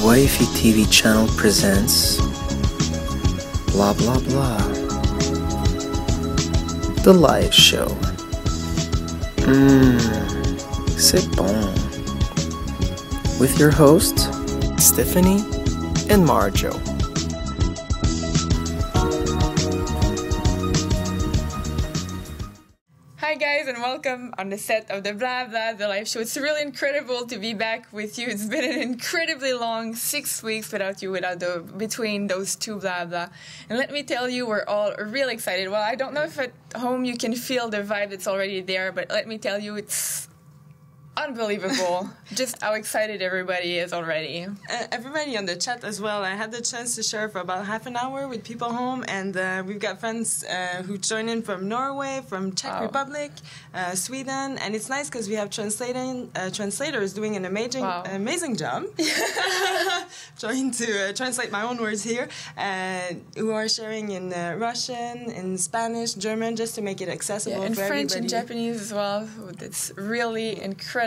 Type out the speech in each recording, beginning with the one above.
YFE-TV channel presents Bla Bla Bla, the live show. C'est bon. With your hosts, Stephanie and Marjo. Hi guys, and welcome on the set of the Bla Bla, the live show. It's really incredible to be back with you. It's been an incredibly long 6 weeks between those two Bla Bla. And let me tell you, we're all really excited. Well, I don't know if at home you can feel the vibe that's already there, but let me tell you, it's unbelievable just how excited everybody is already. Everybody on the chat as well. I had the chance to share for about half an hour with people home, and we've got friends who join in from Norway, from Czech Republic, Sweden, and it's nice because we have translators doing an amazing job. Trying to translate my own words here, who are sharing in Russian, in Spanish, German, just to make it accessible and for French everybody. and Japanese as well. It's really incredible.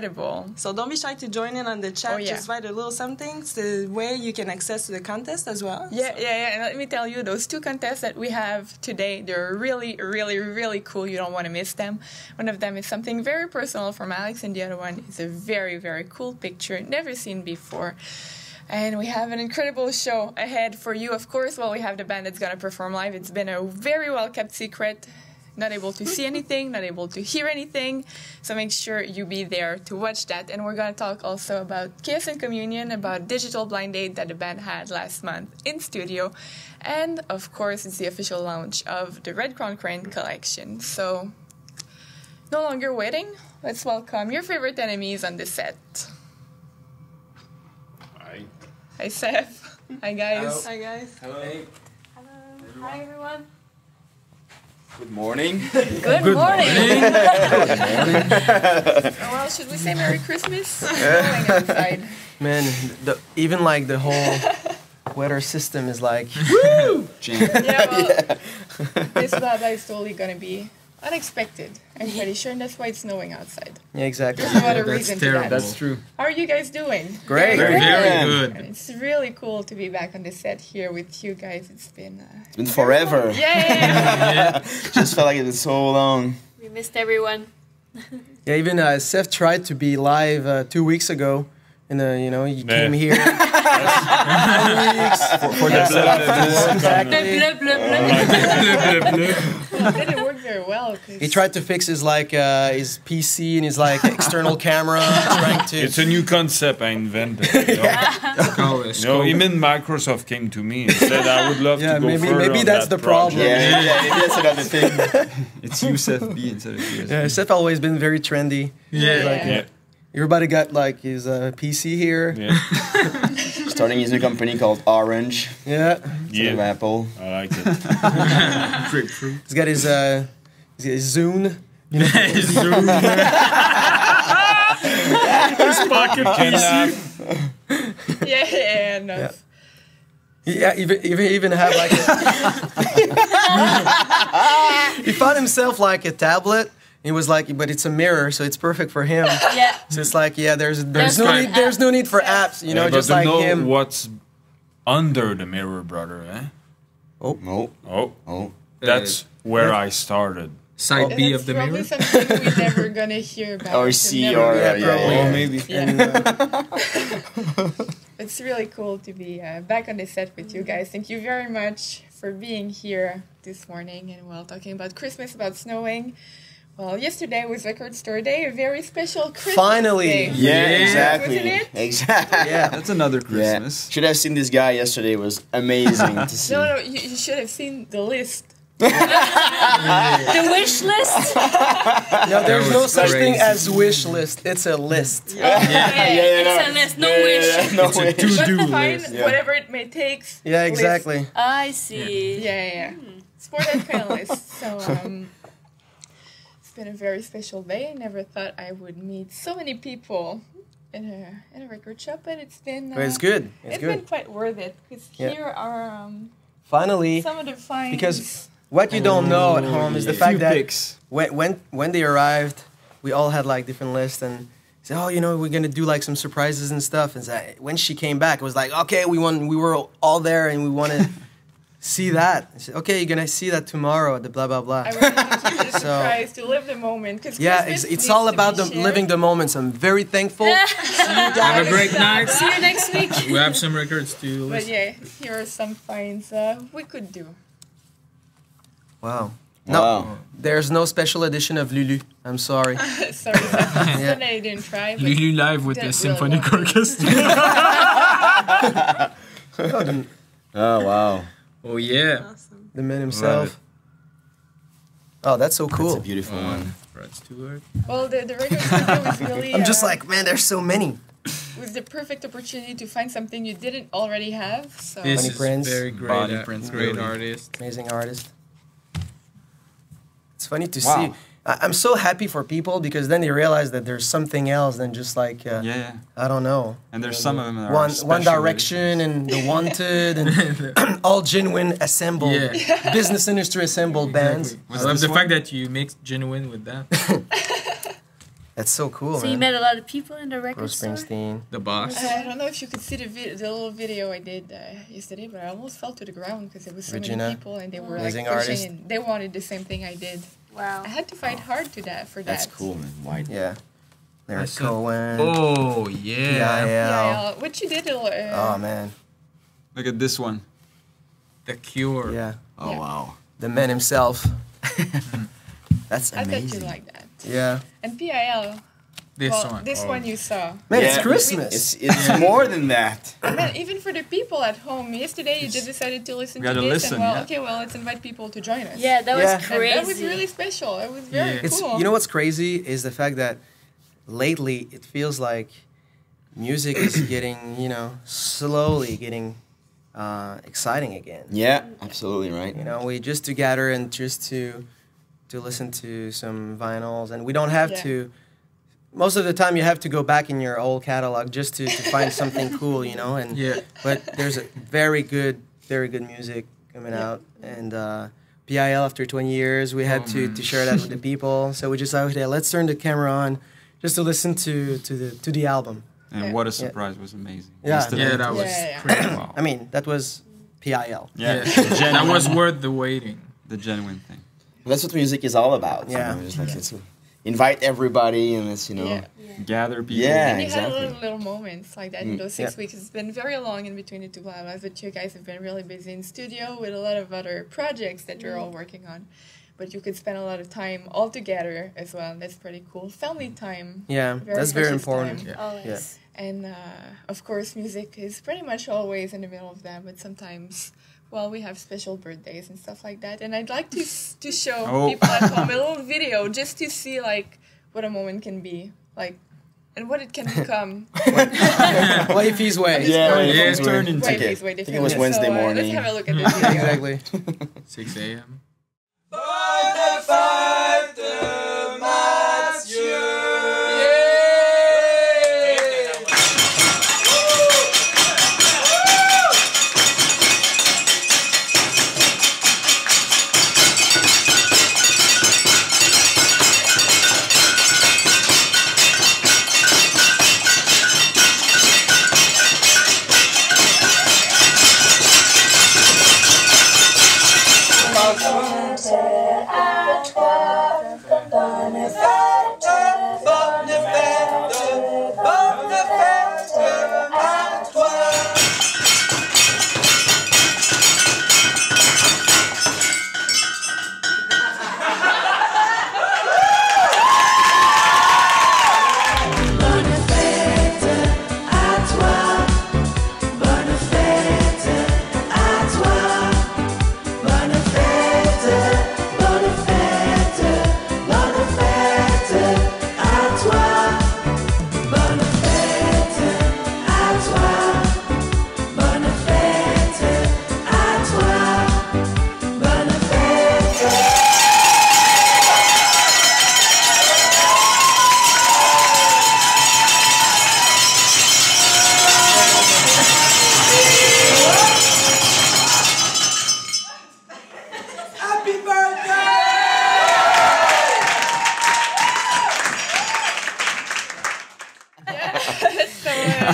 So don't be shy to join in on the chat. Just write a little something to where you can access to the contest as well. Yeah. And let me tell you, those two contests that we have today, they're really, really, really cool. You don't want to miss them. One of them is something very personal from Alex, and the other one is a very, very cool picture never seen before. And we have an incredible show ahead for you, of course. Well, we have the band that's going to perform live. It's been a very well-kept secret. Not able to see anything, not able to hear anything. So make sure you be there to watch that. And we're going to talk also about Chaos and Communion, about digital blind date that the band had last month in studio. And, of course, it's the official launch of the Red Crown Crane collection. So, no longer waiting. Let's welcome your favorite enemies on the set. Hi. Hi, Seth. Hi, guys. Hello. Hi, guys. Hello. Hey. Hello. Hi, everyone. Good morning. Good morning. Well, should we say Merry Christmas? It's snowing outside. Man, even like the whole weather system is like, woo! Yeah, well, this Bla Bla is totally going to be unexpected, I'm pretty sure, and that's why it's snowing outside. Yeah, exactly. There's no other reason to that. That's true. How are you guys doing? Great. Very good. And it's really cool to be back on the set here with you guys. It's been forever. Yeah. Just felt like it was so long. We missed everyone. Yeah, even Seth tried to be live 2 weeks ago, and you came here. For the exactly. Blah, blah, blah. It didn't work very well. He tried to fix his his PC and his external camera. Trying to. It's a new concept I invented. Even Microsoft came to me and said I would love to go further. Maybe that's the problem. Yeah, maybe that's another thing. It's USFB instead of USB. Yeah, Seth always been very trendy. Yeah. Everybody got his PC here. Yeah. Starting his new company called Orange. Yeah. Instead of Apple. I like it. Grapefruit. He's got his Zune. His pocket PC. Yeah, no. Yeah, even have he found himself a tablet. It was but it's a mirror, so it's perfect for him. Yeah. So it's there's no need for apps, just like him. What's under the mirror, brother? That's where I started. Side B of the mirror. Probably something we're never gonna hear about. Or see, or maybe. Yeah. It's really cool to be back on the set with you guys. Thank you very much for being here this morning, and while talking about Christmas, about snowing. Well, yesterday was Record Store Day, a very special Christmas day. Yeah, exactly. Wasn't it? Exactly. Yeah, that's another Christmas. Yeah. Should have seen this guy yesterday. It was amazing to see. No, you should have seen the list. The wish list? No, there's no such thing as wish list. It's a list. It's a list, no wish. No It's a wish. to-do Fine, list. whatever it may take. Yeah, exactly. List. I see. Yeah. It's for that kind of list. So, it's been a very special day. I never thought I would meet so many people in a record shop, but it's been... But it's good. It's been quite worth it, because here are finally some of the finds. Because what you don't know at home is the fact that when they arrived, we all had different lists, and said, oh, you know, we're gonna do like some surprises and stuff. And so when she came back, it was like, okay, we were all there and we want to see that. I said, okay, you're gonna see that tomorrow at the Bla Bla Bla. I want to keep it a surprise to live the moment. Yeah, it's all about living the moments. I'm very thankful. Have a great night. See you next week. We have some records to listen. But yeah, here are some finds we could do. Wow. No, there's no special edition of Lulu. I'm sorry. Sorry, I didn't try. But Lulu live with the didn't symphonic really orchestra. Oh, wow. Oh yeah. Awesome. The man himself. Oh, that's so cool. That's a beautiful one. Rod Stewart. Well, the record studio was really. I'm just like, man, there's so many. Was the perfect opportunity to find something you didn't already have. So. This Bonnie is Prince. very great. Bonnie Prince, Great really. artist. Amazing artist. It's funny to Wow. see. I'm so happy for people because then they realize that there's something else than just like, Yeah. I don't know. And there's some of them that are One special Direction and The Wanted and all genuine assembled, Yeah. business industry assembled bands. I Was love this the one? fact that you mix genuine with that. That's so cool, So you man. met a lot of people in the record Bruce store? Springsteen. The boss. I don't know if you could see the little video I did yesterday, but I almost fell to the ground because there was so Regina, many people and they were like amazing pushing artist. and they wanted the same thing I did. Wow. I had to fight hard for that. That's cool, man. Why? Yeah. Leonard saw- Cohen. Oh yeah. Yeah. What you did, Oh, man. Look at this one. The Cure. Yeah. Oh, Yeah. wow. The man himself. That's I thought amazing. you like that. Yeah. And PIL, This well, one. this Oh. one you saw. Man, it's Yeah. Christmas. It's more than that. Man, even for the people at home, yesterday you just decided to listen We to gotta this, listen, and well, yeah. okay, well, let's invite people to join us. Yeah, that Yeah. was And crazy. that was really special. It was very Yeah. It's cool. you know what's crazy is the fact that lately it feels like music is getting, slowly getting exciting again. Yeah, absolutely right. You know, we just to gather and just to listen to some vinyls, and we don't have Yeah. to. Most of the time, you have to go back in your old catalog just to find something cool, And Yeah. but there's a very good music coming out, and PIL after 20 years, we had to share that with the people. So we just thought, okay, let's turn the camera on just to listen to the album. And Yeah. what a surprise. Was amazing. Yeah. Yesterday. Yeah, that was Yeah. crazy. Wow. I mean, that was PIL. Yeah. Yeah. That was worth the waiting. The genuine thing. That's what music is all about. Yeah. Just like, let's invite everybody and let's, Yeah. Gather people. Yeah. And you had a exactly. little moments like that in those 6 Yeah. weeks. It's been very long in between the two Bla Blas, but you guys have been really busy in studio with a lot of other projects that you're all working on. But you could spend a lot of time all together as well. That's pretty cool. Family time. Yeah, that's very precious important. time. Yeah. Always. And of course, music is pretty much always in the middle of that. But sometimes, well, we have special birthdays and stuff like that. And I'd like to show people at home a little video just to see like what a moment can be, like, and what it can become. YFE's way. Yeah, Yeah, it's turned weird. into- Way Okay. is way I think different. it was Wednesday So, morning. Let's have a look at this video. Exactly. 6 a.m. À toi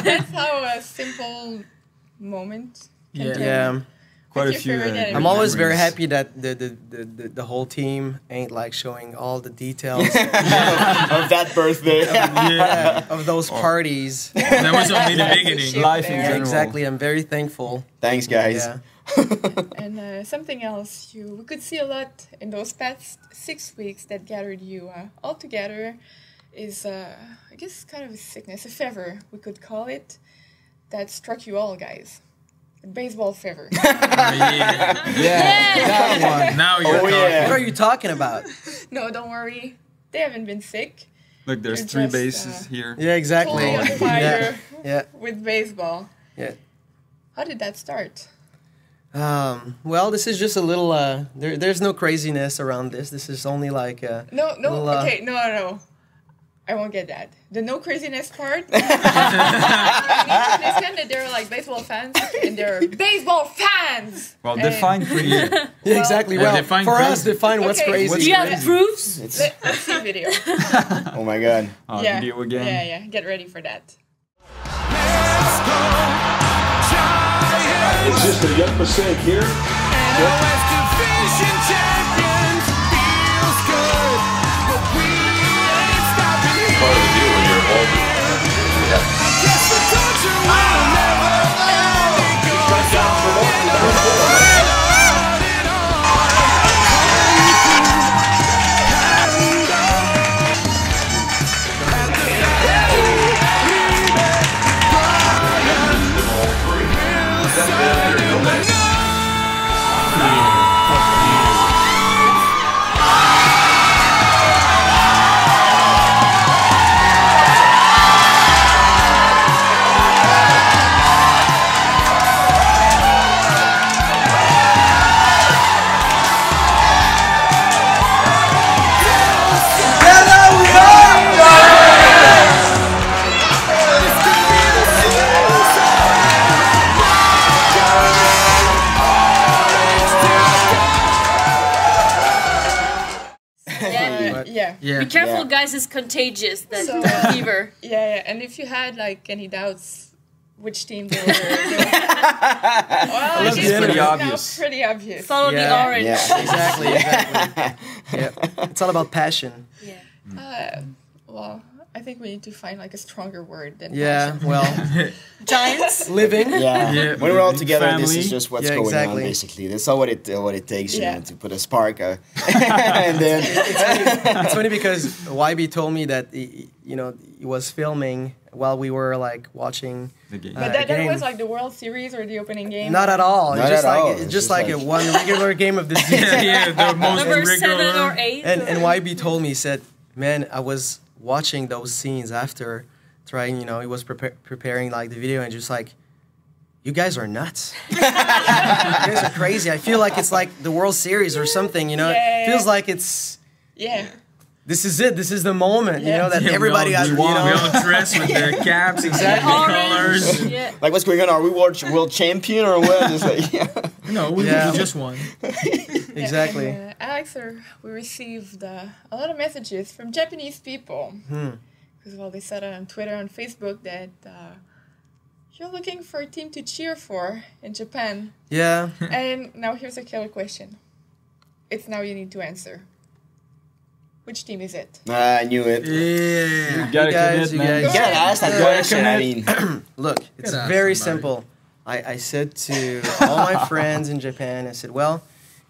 That's how a simple moment can turn. Yeah. Quite a What's few. your favorite anime? I'm always very memories. happy that the whole team ain't like showing all the details Of that birthday. of those parties. That was only the beginning. Life in Yeah, Yeah, general. exactly. I'm very thankful. Thanks, guys. Yeah. And something else we could see a lot in those past 6 weeks that gathered you all together is, I guess, kind of a sickness, a fever, we could call it, that struck you all, guys. A baseball fever. That one. Now you're Oh, talking. yeah. What are you talking about? No, don't worry. They haven't been sick. Look, there's You're 3 just, bases here. Yeah, exactly. Totally on fire Yeah. with baseball. Yeah. How did that start? Well, this is just a little. There's no craziness around this. This is only like. No, Well, okay, no. I won't get that. The no craziness part. I need to understand that they're like baseball fans and they're baseball fans. Well, And- define crazy. Yeah, exactly. Well, Well, define for us, crazy. define what's Okay. crazy. Do you have proofs? It's, Let's see video. oh my god. Yeah. Video again. Yeah. Get ready for that. It's just a young mistake here. Part of the deal when you're older. Yeah. Yeah. Be careful, Yeah. guys. It's contagious. That So- fever. Yeah. And if you had like any doubts which team they were, well, I love guess the it's energy. now Obvious. pretty obvious. Follow Yeah. the orange. Yeah. Exactly. Yeah. It's all about passion. Well, I think we need to find like a stronger word than Yeah. passion. Well, Giants. living. Yeah. Yeah. When we're all together, this Family. is just what's Yeah, going exactly. on, basically. That's all what it takes, you Yeah. know, to put a spark. And then It's funny because YB told me that he was filming while we were like watching. The game. But that game. was like the World Series or the opening game. Not at all. Not It's just at like all. it's It's just just like a like- one regular game of the season. Yeah, the most Number 7 regular. or 8. And YB told me, he said, man, I was watching those scenes after trying, he was preparing like the video and just like, you guys are nuts. You guys are crazy. I feel like it's like the World Series or something, Yeah. It feels like it's, Yeah. this is it. This is the moment, Yeah. that Yeah, everybody we has, all, we all dress with their caps, exactly colors. Orange. Yeah. like, what's going on? Are we world champion or what? Just like, yeah. No, we Yeah. just won. Exactly. And, Alex, we received a lot of messages from Japanese people. Because, well, they said on Twitter and Facebook that you're looking for a team to cheer for in Japan. Yeah. And now here's a killer question. It's now you need to answer. Which team is it? I knew it. Yeah. You gotta guys, commit, you man. guys- You gotta ask that Yeah. question. I mean, Look, it's Gotta ask very somebody. simple. I said to all my friends in Japan, I said, well,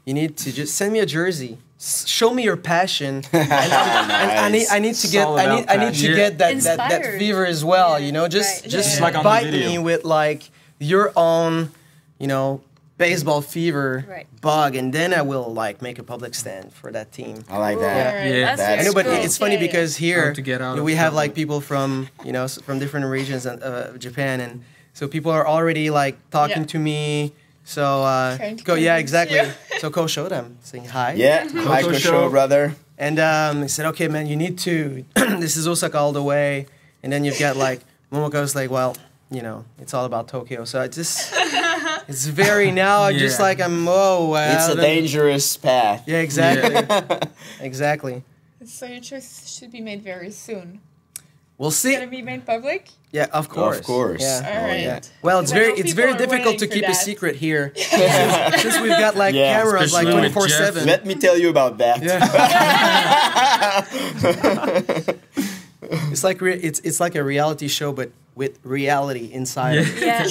you need to just send me a jersey. Show me your passion. And I need to It's get all I about need to passion. get that Inspired. fever as well, Yeah. just Right. just Just like on the bite video. me with like your own, baseball fever Right. bug, and then I will like make a public stand for that team. I like All that. right, Yeah. That's I know, but cool. it's funny Yeah. because here How to get out of we have trouble. like people from from different regions of Japan, and so people are already like talking Yeah. to me. So Trying to go, yeah, convince exactly. you. So go show them, saying hi. Yeah, Michael Show. Show, brother. And he said, okay, man, you need to. This is Osaka all the way, and then you've got like Momoko's like, well, it's all about Tokyo. So I just, it's very now. Just Yeah. like I'm. It's a dangerous path. Yeah, exactly, exactly. So your choice should be made very soon. We'll see. Gonna be made public? Yeah, of course. Of course. Yeah. All right. Yeah. Well, it's Because I know very people are difficult to waiting for keep a that. secret here since we've got like Yeah, cameras like especially with 24/7. Let me tell you about that. It's like it's like a reality show, but with reality inside. of it. Yeah.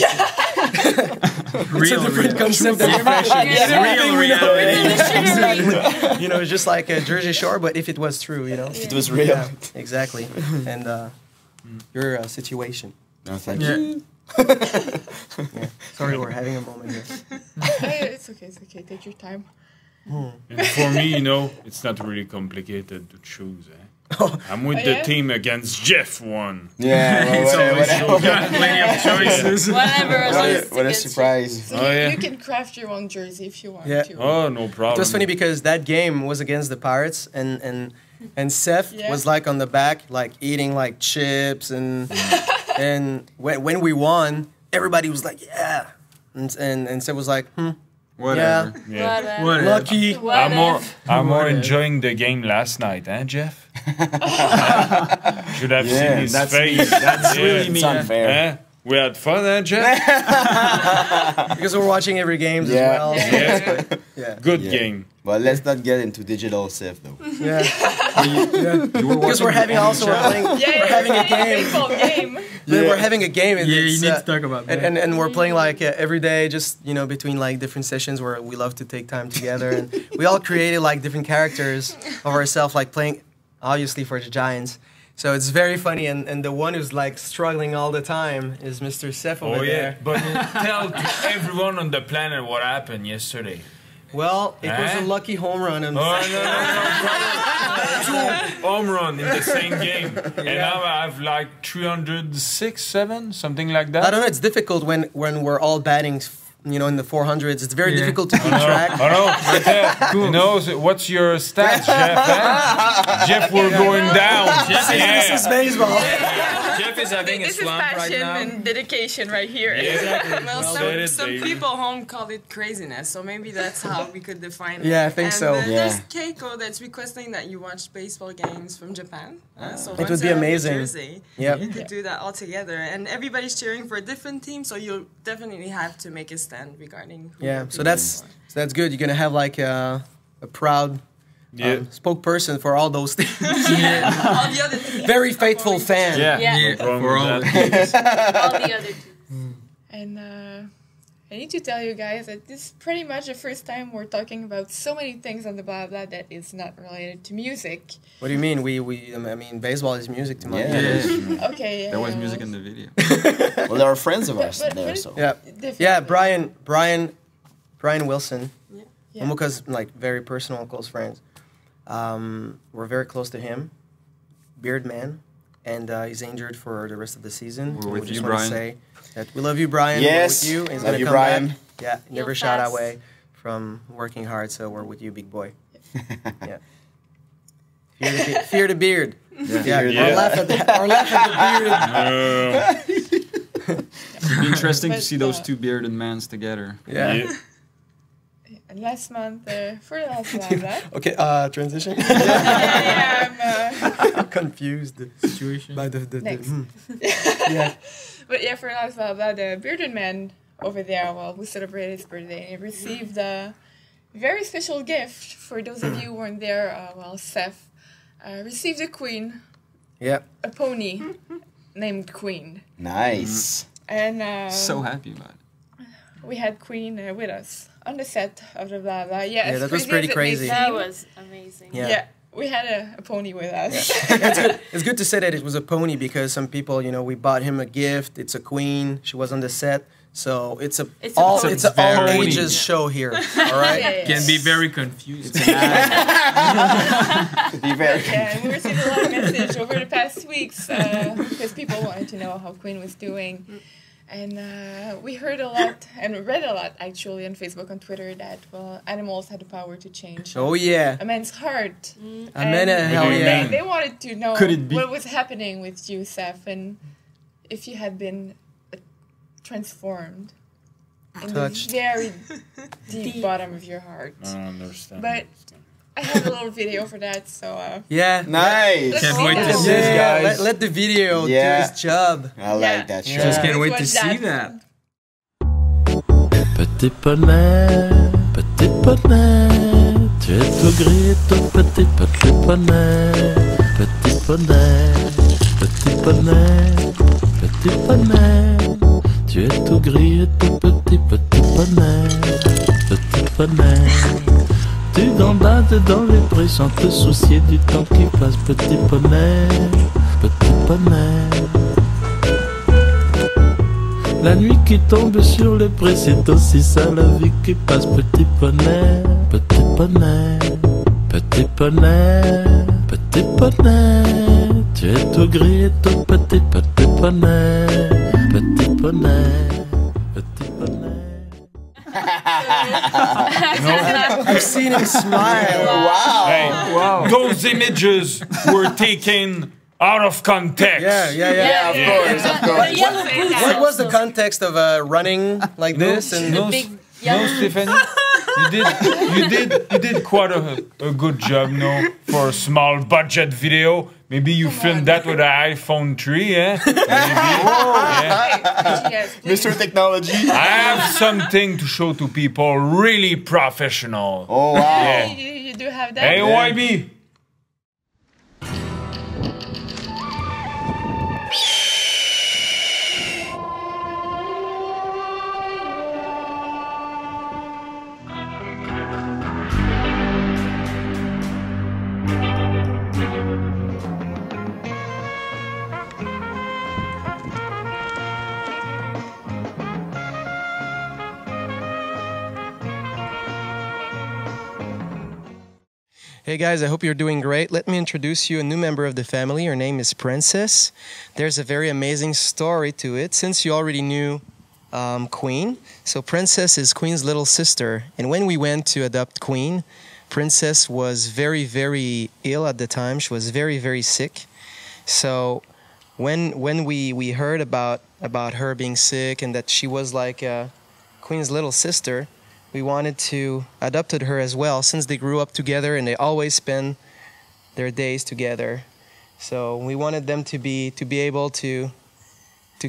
It's a different concept than Real reality. you know, it's just like a Jersey Shore, but if it was true, you know. If it was real. Yeah, exactly. And your situation. No, thank Yeah. you. Sorry, we're having a moment here. It's okay. It's okay. Take your time. And for me, you know, it's not really complicated to choose. I'm with the team against Jeff one. Yeah, well, whatever. Plenty of choices. Whatever. As long as it's What a against surprise. So Oh, you, yeah. you can craft your own jersey if you want Yeah. to. Oh, no problem. It was funny because that game was against the Pirates, and Seth Yeah. was like on the back, like eating like chips, and when we won, everybody was like, yeah, and Seth was like, Whatever. you. Yeah. Whatever. Whatever. lucky. I'm more enjoying the game last night, eh, Jeff? Should have Yeah, seen his that's face. That's really It's mean. unfair. Eh? We had fun, eh, Jeff? Because we're watching every game Yeah. as well. Yeah. Yeah. Good Yeah. game. Well, let's not get into digital stuff, though. Yeah. You were Because we're having also we're playing, we're having a game. Baseball game. We're having a game. And Yeah, you it's, need to talk about that. and we're playing like every day, just you know, between like different sessions where we love to take time together, and we all created like different characters of ourselves, like playing obviously for the Giants. So it's very funny, and the one who's like struggling all the time is Mr. Seth over there. But tell everyone on the planet what happened yesterday. Well, it was a lucky home run. Oh, no, Two home run in the same game. And now I have like 306, 7, something like that. I don't know. It's difficult when we're all batting, you know, in the 400s. It's very difficult to keep track. I know. You know, so what's your stats, Jeff? Eh? Jeff, we're going down. This is baseball. Jeff is having a This is slump right passion now. and dedication right here. Well, said some it, baby. people home call it craziness, so maybe that's how we could define it. Yeah, I think and so. There's Keiko that's requesting that you watch baseball games from Japan. So It once would be you're at amazing. Jersey, Yep. you could do that all together, and everybody's cheering for a different team, so you'll definitely have to make a stand regarding. Who Yeah, you're so rooting for. that's good. You're gonna have like a proud spokesperson for all those things. All the other teams. Very faithful fan. Yeah. Yeah. Yeah, No problem for with all that. All the other two. And I need to tell you guys that this is pretty much the first time we're talking about so many things on the Bla Bla that is not related to music. What do you mean? I mean, baseball is music to my Yeah. ears. Okay. There was music in the video. Well, there are friends of ours But- there, but- so. Yeah, Definitely. yeah. Brian Wilson. Yeah. Because like very personal, close friends. We're very close to him, Beard Man, and he's injured for the rest of the season. We're We with just you, wanna Brian. say that we love you, Brian. Yes. We're with you. He's Love gonna you, come Brian. back. Yeah, never You'll shot pass. away from working hard. So we're with you, big boy. Yeah. Fear the beard. Yeah. Yeah. Or laugh at the beard. It'd be interesting to But, see those two bearded mans together. Yeah. And last month, for the last Bla Bla. Okay. Transition. Yeah, I'm confused Situation. by the Next. Yeah. But yeah, for last Bla Bla, the bearded man over there, well, who celebrated his birthday, he received a very special gift. For those of you who weren't there, well, Seth received a queen, Yeah. a pony named Queen. Nice. And So happy about it. we had Queen with us on the set of the Bla Bla. Yeah, as that was crazy pretty as it may crazy. That seem, was amazing. Yeah. Yeah, we had a pony with us. It's good to say that it was a pony because some people, you know, we bought him a gift. It's a queen. She was on the set, so it's a It's a all pony. it's an all Very- ages show here. All right. Yeah. Can be very confusing. To be very Yeah, and we received a lot of messages over the past weeks because people wanted to know how Queen was doing. And we heard a lot and read a lot actually on Facebook and Twitter that, well, animals had the power to change Oh yeah. a man's heart. I mean, hell do you yeah. mean? They wanted to know Could it be- what was happening with you, Seth, and if you had been transformed in Touched. the very deep bottom of your heart. I don't understand. But I have a little video for that, so Yeah. Nice. Can't wait to see Yeah, guys. let the video do Yeah. his job. I like that show. Just can't Let's wait to watch see that. that. Petit poney, tu es tout gris, tout petit poney, petit poney, petit poney, petit poney, tu es tout gris et tout petit poney, petit poney. Tu gambades dans les prés sans te soucier du temps qui passe, petit poney, petit poney. La nuit qui tombe sur les prés, c'est aussi ça la vie qui passe, petit poney, petit poney, petit poney, petit poney. Tu es tout gris et tout petit poney, petit poney, petit poney. I've seen him smile. Wow. Hey, those images were taken out of context. Yeah, of course, of course. What was the context of running like this? And No, Stephanie, you did quite a good job, for a small budget video. Maybe you filmed that with an iPhone 3, eh? Maybe. Yes, Mr. Technology. I have something to show to people really professional. Oh, wow. Yeah. you do have that. Hey, YB. Hey guys, I hope you're doing great. Let me introduce you a new member of the family. Her name is Princess. There's a very amazing story to it, since you already knew Queen. So Princess is Queen's little sister. And when we went to adopt Queen, Princess was very, very ill at the time. She was very, very sick. So when we heard about her being sick and that she was like Queen's little sister, we wanted to adopt her as well, since they grew up together and they always spend their days together. So we wanted them to be able to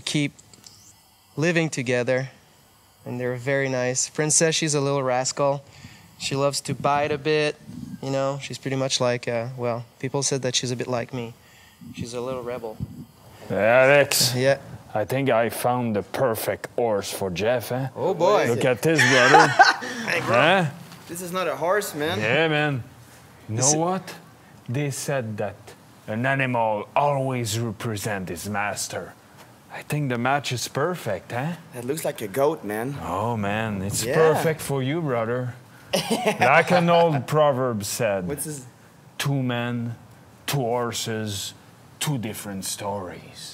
keep living together, and they're very nice. Princess, she's a little rascal. She loves to bite a bit, She's pretty much like, people said that she's a bit like me. She's a little rebel. Alex. Yeah. I think I found the perfect horse for Jeff, eh? Oh boy. Look at this, brother. Hey, bro. Huh? This is not a horse, man. Yeah, man. You know what? They said that an animal always represents its master. I think the match is perfect, eh? That looks like a goat, man. Oh, man, it's Yeah. perfect for you, brother. Like an old proverb said. What's this? 2 men, 2 horses, 2 different stories.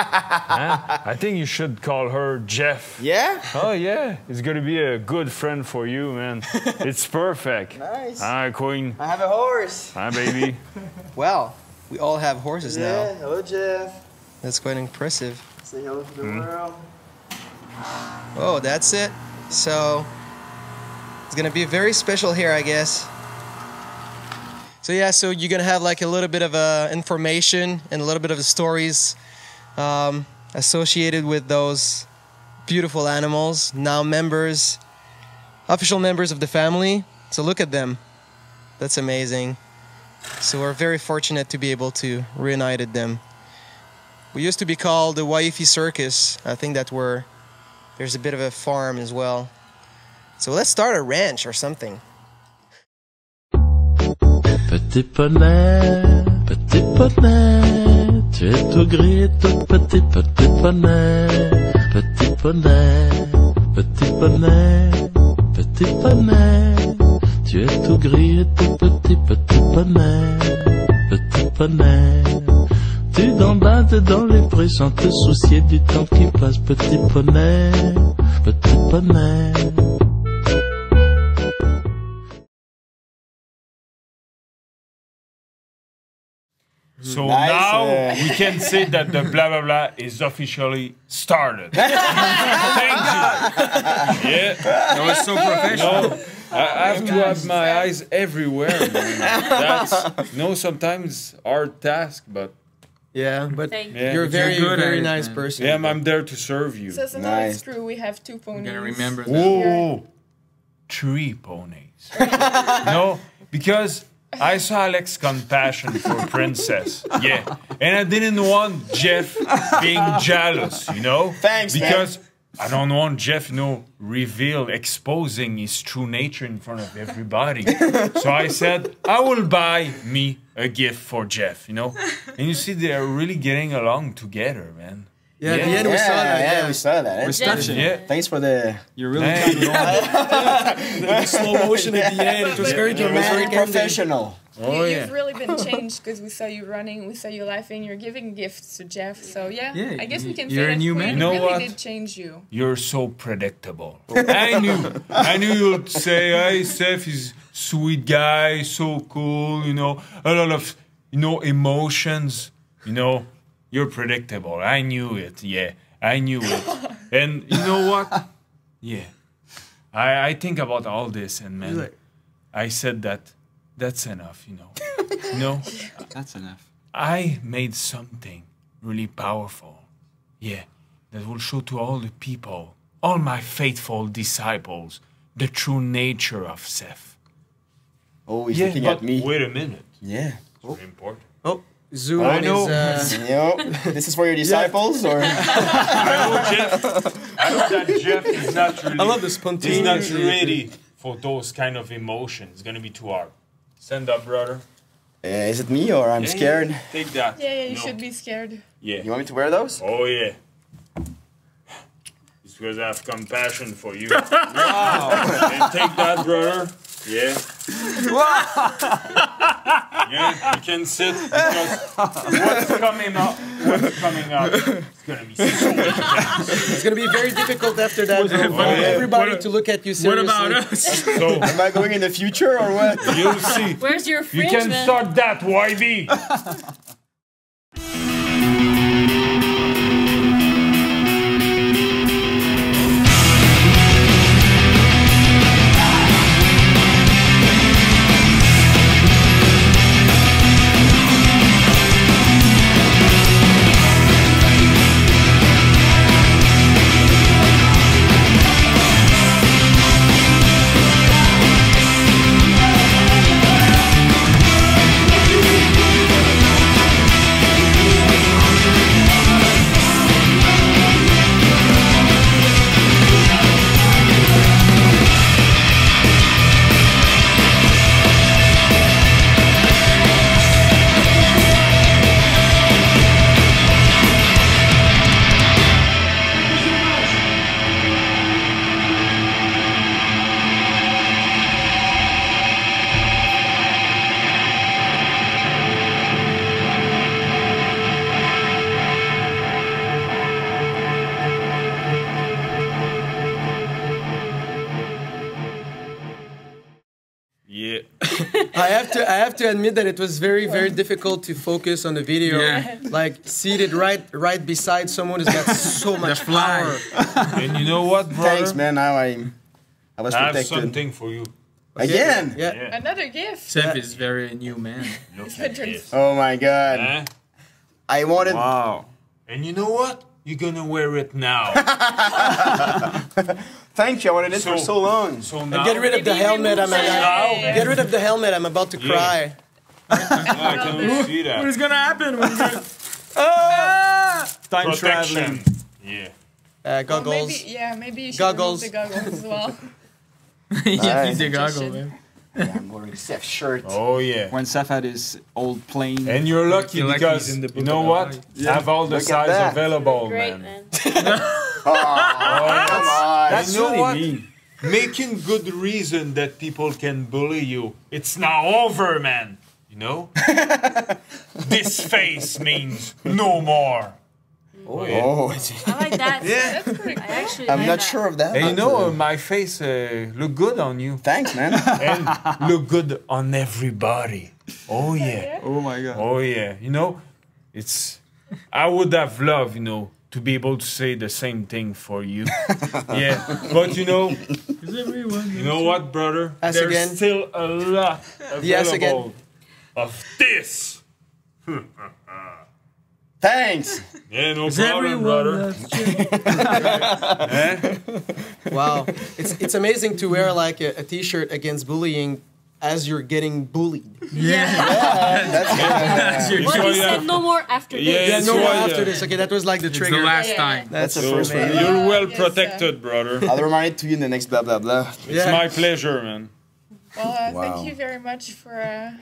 Huh? I think you should call her Jeff. Yeah? Oh, yeah. It's going to be a good friend for you, man. It's perfect. Nice. Hi, Queen. I have a horse. Hi, baby. Well, we all have horses now. Hello, Jeff. That's quite impressive. Say hello to the world. Oh, that's it. So it's gonna be very special here, I guess. So yeah, so you're gonna have like a little bit of information and a little bit of the stories associated with those beautiful animals, now official members of the family. So look at them. That's amazing. So we're very fortunate to be able to reunite them. We used to be called the YFE Circus. I think that there's a bit of a farm as well. So let's start a ranch or something. Petit poney, tu es tout gris et tout petit poney, petit poney, petit poney, petit poney, tu es tout gris et tout petit poney, petit poney. Tu gambades dans les prés sans te soucier du temps qui passe, petit poney, petit poney. So Nice, now we can say that the Bla Bla Bla is officially started. Thank you. Yeah. That was so professional. I have to have my eyes everywhere, man. That's sometimes hard task, but Yeah, but Yeah. you're a very, good very at it, nice man. person. yeah, I'm there to serve you. So now it's true. We have 2 ponies. You gotta remember that. Whoa, 3 ponies. No, because I saw Alex's compassion for Princess. Yeah, and I didn't want Jeff being jealous, Thanks, man. because I don't want Jeff, exposing his true nature in front of everybody. So I said, I will buy me a gift for Jeff, And you see, they're really getting along together, man. Yeah, at the end we saw that. Yeah, we saw that. We're touching. Yeah. Thanks for the... You're really Hey, The slow motion at the end. It was very It was dramatic. very ending. professional. Oh, yeah. You've really been changed because we saw you running, we saw you laughing, you're giving gifts to Jeff. So yeah, I guess we can say you're a that new Queen man. You know really what? did change you. You're so predictable. I knew you'd say, hey, Steph is sweet guy, so cool, a lot of, emotions, you're predictable. I knew it, yeah, I knew it. And you know what? Yeah, I think about all this and man, I said that's enough, That's enough. I made something really powerful, that will show to all the people, all my faithful disciples, the true nature of Seth. Oh, he's looking at me. Wait a minute. Yeah. It's very important. Oh, Zoom I know. This is for your disciples, or? I know that Jeff is not really, I love the he's spontaneous. not ready for those kind of emotions. It's going to be too hard. Stand up, brother. Is it me, or I'm scared? Take that. Yeah, you No. should be scared. Yeah. You want me to wear those? Oh, yeah. It's because I have compassion for you. Wow. And take that, brother. Yeah. Yeah, you can sit because what's coming up, it's gonna be so intense. It's gonna be very difficult after that for everybody to look at you seriously. What about us? So Am I going in the future, or what? you'll see. Where's your You fringe, can man? start that, YB. Yeah. I have to admit that it was very, very difficult to focus on the video. Yeah. Like seated right beside someone who's got so much fly. power. And you know what, brother? Thanks, man. Now I was I have protected. something for you. Again? Yeah. Yeah. Another gift. Seth is very new man. Look at this. Oh my God. Eh? I wanted. Wow. And you know what? You're gonna wear it now. Thank you. I wanted it for so long. So And now. get rid of the helmet. Hey. Get rid of the helmet. I'm about to Yeah. cry. I can see that. What is gonna happen? Time Protection. traveling. Yeah. Well, Goggles. maybe you should Goggles. remove the goggles as well. Yeah, Nice. he's a goggle, man. Yeah, I'm wearing a Seth shirt. Oh yeah. When Seth had his old plane. And you're lucky You're lucky because he's in the you book know of what? life. I have all the Look at size that. available, Great, man. man. Oh, come on. And you know really what? mean. Making good reason that people can bully you. It's now over, man. You know? This face means no more. Oh, I like that. Yeah. That's pretty I cool. actually I'm like not that. sure of that. And you but, know, my face look good on you. Thanks, man. And look good on everybody. Oh yeah. Oh my God. Oh yeah. You know, it's I would have loved, to be able to say the same thing for you. Yeah, but you know what, brother? Ask There's again. still a lot Yes, again. available of this. Thanks. Yeah, no problem, brother. Wow, it's amazing to wear like a T-shirt against bullying as you're getting bullied. That's good. Well, he said no more after this. Yeah, it's no more why, after this. Okay, that was like the It's trigger. the last time. That's the So first one. You're well Yes, protected, brother. I'll remind it to you in the next Bla Bla Bla. It's my pleasure, man. Well, Wow. thank you very much for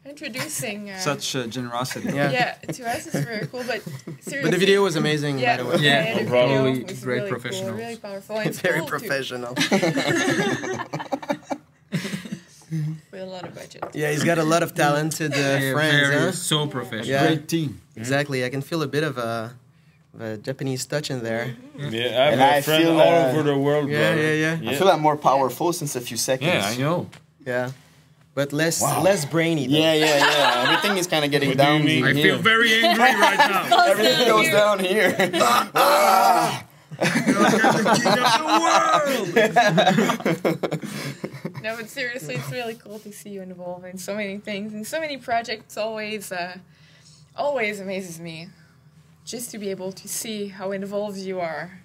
introducing. Such Yeah. generosity. To us it's very cool, but seriously. But the video was amazing, by the way. Yeah, the no problem. video Really was great really professionals. cool, really powerful. And it's Very cool too, professional. with a lot of budget. Yeah, he's got a lot of talented Yeah, friends. very, Huh? so professional. Yeah. Great team. Exactly. I can feel a bit of a Japanese touch in there. Yeah, I And have I a friend feel, all over the world, Yeah, brother. yeah, yeah. I feel I'm more powerful since a few seconds. Yeah, I know. Yeah. But less Wow. less brainy. Though. Yeah. Everything is kind of getting What do you down mean? I here. feel very angry right now. Everything goes down here. No, but seriously, it's really cool to see you involved in so many things and so many projects. Always amazes me, just to be able to see how involved you are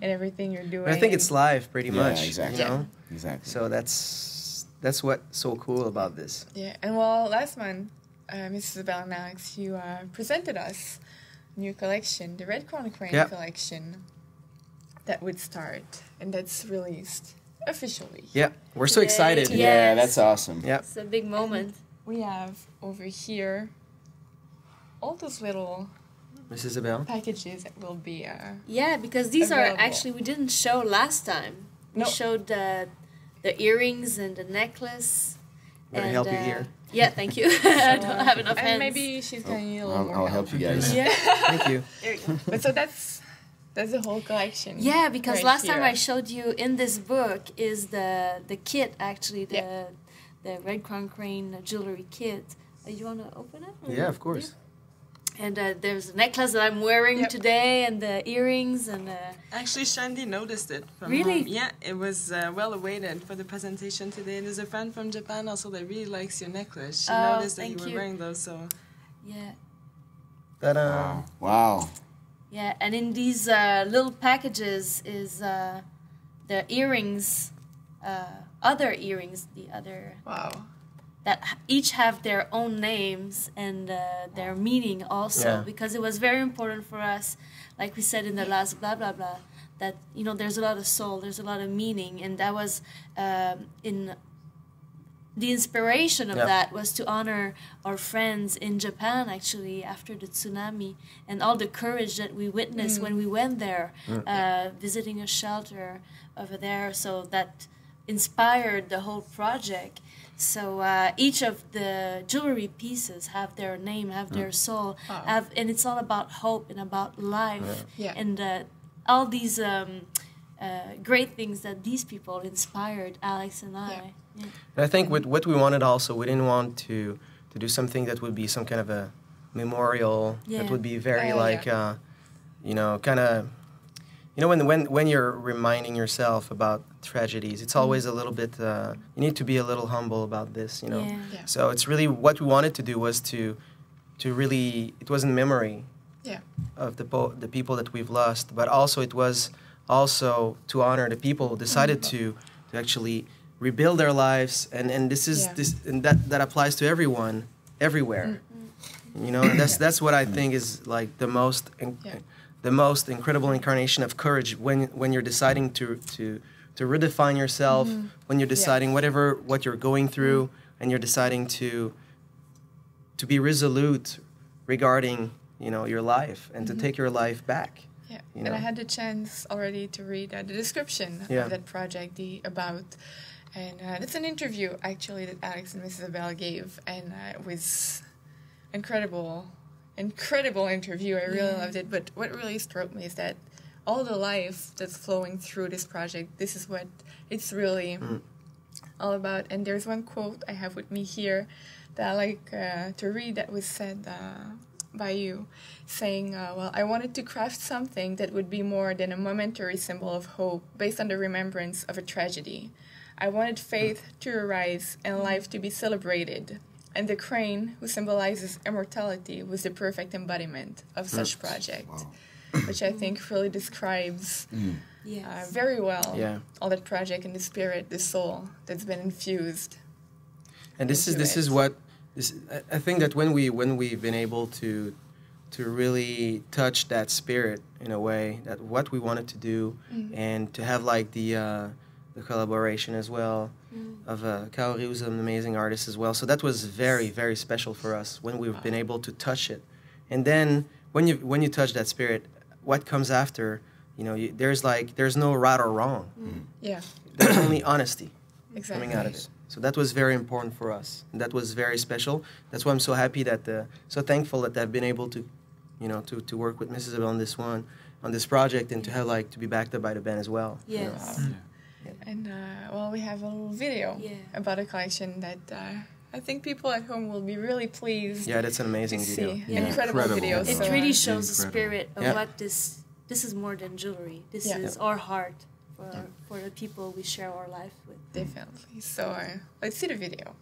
in everything you're doing. I think it's live, pretty Yeah, much. exactly. You know? Exactly. So that's what's so cool about this. Yeah, and well, last month, Mrs. Isabel and Alex, you presented us a new collection, the Red Crown Crane Yep. collection, that would start and that's released officially. Yeah, we're so Yay. excited. Yeah. Yeah, Yes. that's awesome. Yeah. It's a big moment. We have over here all those little Mrs. Isabel. packages that will be. Yeah, because these Available. are actually, we didn't show last time. We No. showed the earrings and the necklace. I'm gonna help you here. Yeah, thank you. I don't have enough And hands. maybe she's gonna need a little more I'll help you guys. Yeah. Thank you. There you go. But so that's the whole collection. Yeah, because right last time here. I showed you in this book is the kit actually, Yeah. the Red Crown Crane jewelry kit. You want to open it? Yeah, of course. And there's a necklace that I'm wearing Yep. today, and the earrings, and Actually, Shandy noticed it. From Really? home. Yeah, it was well awaited for the presentation today. There's a friend from Japan also that really likes your necklace. She Oh, noticed that you thank were you. wearing those, so yeah, Ta-da. Wow. yeah. And in these little packages is the earrings, other earrings, the other Wow. that each have their own names and their meaning also, Yeah. because it was very important for us, like we said in the last Bla Bla Bla, that there's a lot of soul, there's a lot of meaning, and that was in the inspiration of Yeah. that was to honor our friends in Japan actually after the tsunami, and all the courage that we witnessed when we went there, visiting a shelter over there, so that inspired the whole project. So each of the jewelry pieces have their name, have their soul, and it's all about hope and about life, Yeah. and all these great things that these people inspired Alex and I. Yeah. Yeah. And I think with what we wanted also, we didn't want to do something that would be some kind of a memorial Yeah. that would be very Oh, like, kind of, when you're reminding yourself about tragedies, it's always a little bit, you need to be a little humble about this, Yeah. Yeah. So it's really, what we wanted to do was to really, it was in memory Yeah. of the people that we've lost, but also it was also to honor the people who decided to actually rebuild their lives, and this is and that applies to everyone everywhere. And that's what I think is like the most incredible incarnation of courage when you're deciding to redefine yourself, when you're deciding what you're going through, and you're deciding to be resolute regarding your life and to take your life back. Yeah, and I had the chance already to read the description of that project, and it's an interview actually that Alex and Mrs. Isabel gave, and it was incredible interview. I really loved it. But what really struck me is that all the life that's flowing through this project, this is what it's really all about. And there's one quote I have with me here that I like to read that was said by you, saying, well, I wanted to craft something that would be more than a momentary symbol of hope based on the remembrance of a tragedy. I wanted faith to arise and life to be celebrated. And the crane, who symbolizes immortality, was the perfect embodiment of such project, which I think really describes very well all that project and the spirit, the soul that's been infused. And this is what I think that when we've been able to really touch that spirit in a way, that what we wanted to do, and to have like the collaboration as well of Kaori, who's an amazing artist as well. So that was very, very special for us when we've been able to touch it. And then when you touch that spirit, what comes after, there's no right or wrong. Yeah. There's only honesty Exactly. coming out of it. So that was very important for us. And that was very special. That's why I'm so happy so thankful that I've been able to, to work with Mrs. Isabel on this project, and to have to be backed up by the band as well. Yes. And well, we have a little video about a collection that I think people at home will be really pleased. Yeah, that's an amazing video. Incredible video. It really shows the spirit of what this is more than jewelry. This is our heart for the people we share our life with. Definitely. So let's see the video.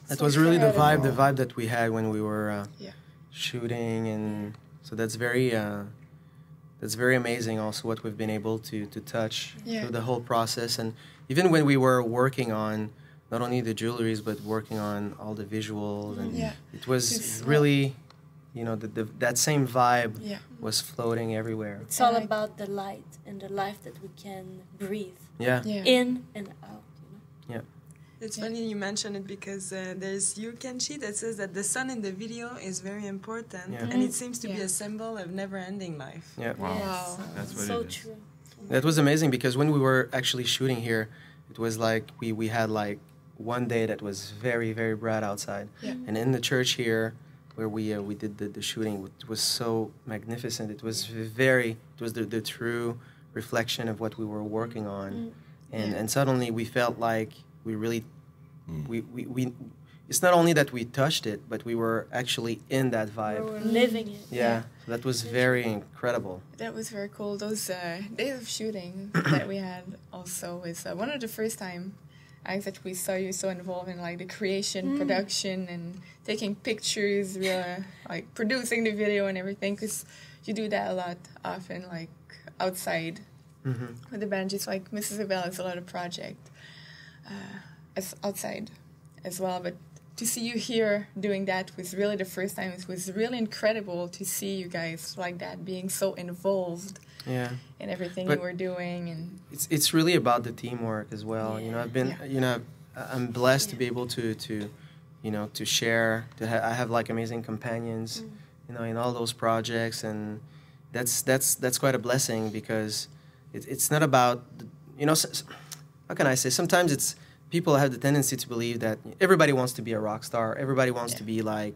That was really the vibe that we had when we were shooting, and so that's very amazing. Also, what we've been able to touch through the whole process, and even when we were working on not only the jewelries but working on all the visuals, and it was really, that same vibe was floating everywhere. It's all about the light and the life that we can breathe. Yeah. In and out. Yeah. It's funny you mention it because there's Yu Kenshi that says that the sun in the video is very important, and it seems to be a symbol of never-ending life. Yeah. Wow. That's what So it is. true. That was amazing because when we were actually shooting here, it was like we had like one day that was very, very bright outside. Yeah. And in the church here, where we did the shooting, it was so magnificent. It was the true reflection of what we were working on. And suddenly we felt like we really, we it's not only that we touched it, but we were actually in that vibe. We were living it. Yeah, so that was very incredible. That was very cool. Those days of shooting that we had also was one of the first time that we saw you so involved in like the creation, production, and taking pictures, like producing the video and everything. Because you do that a lot often, like outside with the band. Just like Mrs. Isabel has a lot of project as outside as well, but to see you here doing that was really the first time. It was really incredible to see you guys like that, being so involved in everything you were doing. And it's really about the teamwork as well. You know, I've been, I'm blessed to be able to share. I have like amazing companions, in all those projects, and that's quite a blessing because it's not about, how can I say? Sometimes it's. People have the tendency to believe that everybody wants to be a rock star. Everybody wants to be like,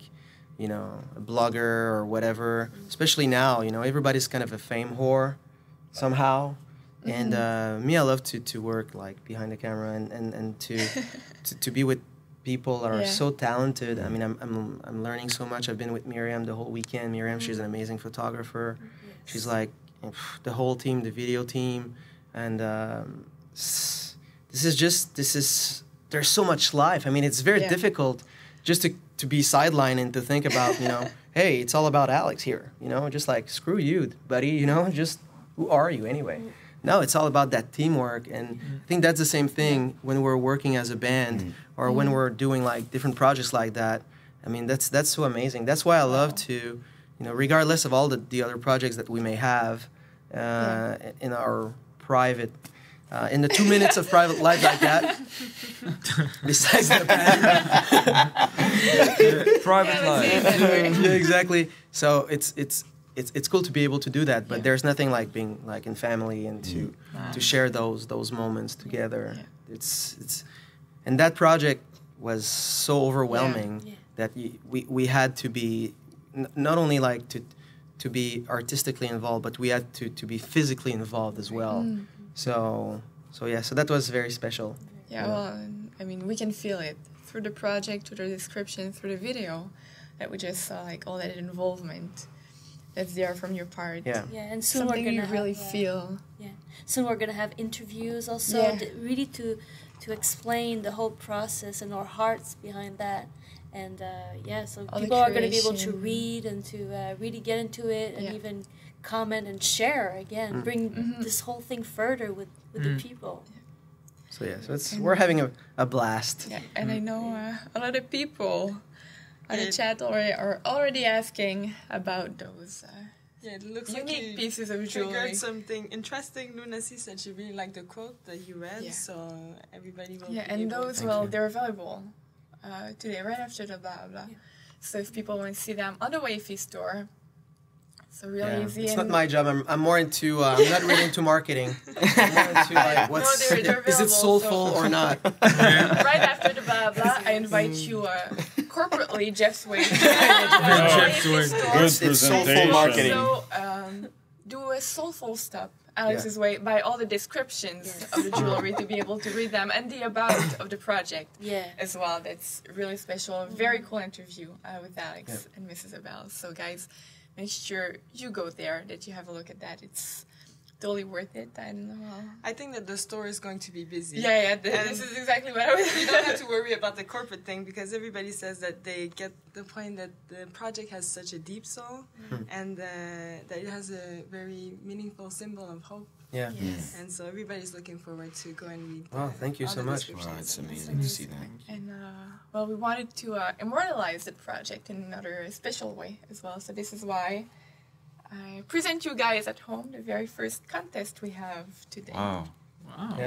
a blogger or whatever. Especially now, everybody's kind of a fame whore somehow. And me, I love to work like behind the camera and to be with people that are so talented. I mean, I'm learning so much. I've been with Miriam the whole weekend. Miriam, she's an amazing photographer. She's like the whole team, the video team, and. There's so much life. I mean, it's very difficult just to be sidelined and to think about, hey, it's all about Alex here, just like, screw you, buddy, just who are you anyway? No, it's all about that teamwork. And I think that's the same thing when we're working as a band or when we're doing like different projects like that. I mean, that's so amazing. That's why I love to, regardless of all the other projects that we may have in our private in the 2 minutes of private life like that, besides the band. Private life. Yeah, exactly. So it's cool to be able to do that, but there's nothing like being like in family and to share those moments together. It's and that project was so overwhelming that we had to be not only like to be artistically involved, but we had to be physically involved as well. So that was very special. Yeah, well, I mean, we can feel it through the project, through the description, through the video, that we just saw like all that involvement that's there from your part. Yeah, and soon something we're gonna you really have, feel. Yeah, soon we're gonna have interviews also, really to explain the whole process and our hearts behind that. And so all people are going to be able to read and to really get into it and even comment and share again, bring this whole thing further with the people. So we're having a blast. Yeah, and I know a lot of people on the chat are already asking about those it looks unique like pieces of triggered jewelry. Something interesting. Lunasi said she really liked the quote that you read, so everybody will be and able those, to. they're available today, right after the Bla Bla. So if people want to see them on the YFE store, so really easy. It's not my job. I'm more into. I'm not really into marketing. I'm more into like what's they're is it soulful or not? Right after the Bla Bla, I invite you corporately, Jeff's way. It's soulful marketing. So do a soulful stuff. Alex's way, by all the descriptions of the jewelry to be able to read them, and the about of the project as well. That's really special. A very cool interview with Alex and Mrs. Isabel. So guys, make sure you go there, that you have a look at that. It's totally worth it. And I think that the store is going to be busy. This is exactly what I was. You don't have to worry about the corporate thing, because everybody says that they get the point that the project has such a deep soul and that it has a very meaningful symbol of hope. Yeah. And so everybody's looking forward to go and read. Oh, thank you so much. Wow, it's amazing to see that. And we wanted to immortalize the project in another special way as well. So this is why I present you guys at home the very first contest we have today. Wow.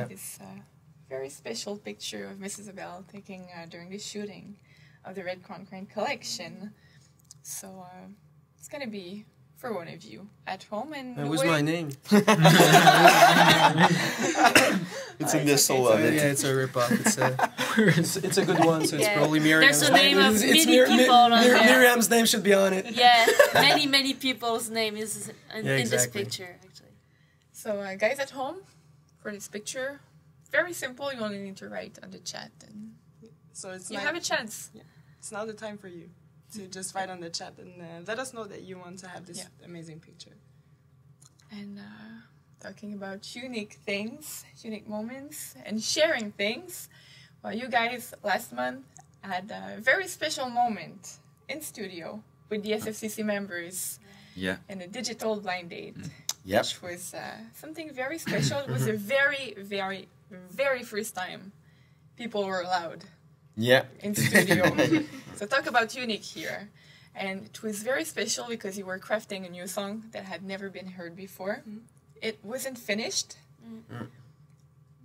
This very special picture of Miss Isabel taking during the shooting of the Red Crown Crane collection. So it's going to be for one of you at home. And what's my name? It's in the soul of it. Yeah, it's a rip-off. It's a good one, so it's probably Miriam's There's a name of many people on there. Miriam's name should be on it. Yeah, many people's name is in this picture, actually. So, guys at home, for this picture, very simple. You only need to write on the chat, and so it's you have a chance. Yeah. It's now the time for you to just write on the chat and let us know that you want to have this amazing picture. And talking about unique things, unique moments, and sharing things, well, you guys last month had a very special moment in studio with the SFCC members. Yeah. And a digital blind date, Yep. which was something very special. It was the very, very, very first time people were allowed. Yeah. In studio. So talk about unique here. And it was very special because you were crafting a new song that had never been heard before. It wasn't finished,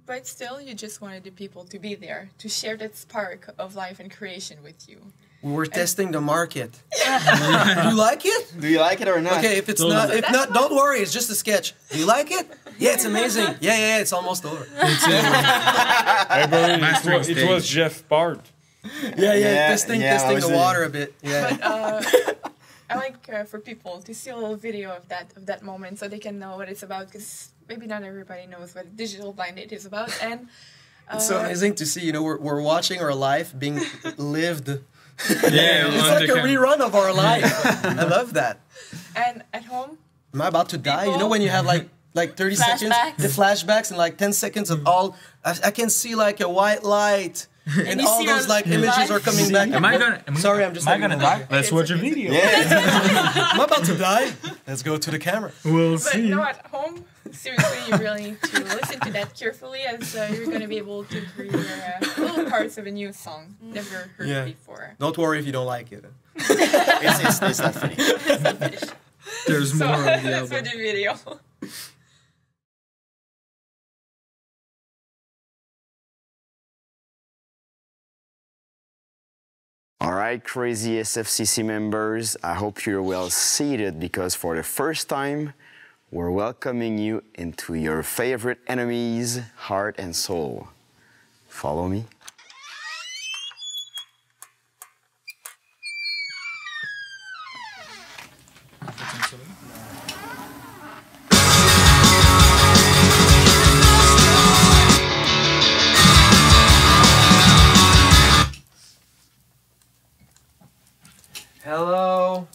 but still you just wanted the people to be there, to share that spark of life and creation with you. We were testing the market. Do you like it? Do you like it or not? Okay, if not, don't worry. It's just a sketch. Do you like it? Yeah, it's amazing. Yeah, it's almost over. It was Jeff Bart. Yeah, testing the water a bit. Yeah. But I like for people to see a little video of that moment so they can know what it's about, because maybe not everybody knows what digital blind date is about. And it's so amazing to see. We're watching our life being lived. Yeah, it's like a rerun of our life. I love that. And at home, am I about to die? You know when you have like 30 seconds, the flashbacks, and like 10 seconds of all. I can see like a white light. And all those like images are coming back. Am I gonna die? Let's watch a video. Yeah. I'm about to die. Let's go to the camera. We'll but see. No, at home, seriously, you really need to listen to that carefully, as you're going to be able to hear little parts of a new song never heard before. Don't worry if you don't like it. It's not finished. There's more of the That's for album. the video. All right, crazy SFCC members, I hope you're well seated, because for the first time, we're welcoming you into your favorite enemy's heart and soul. Follow me. Hello.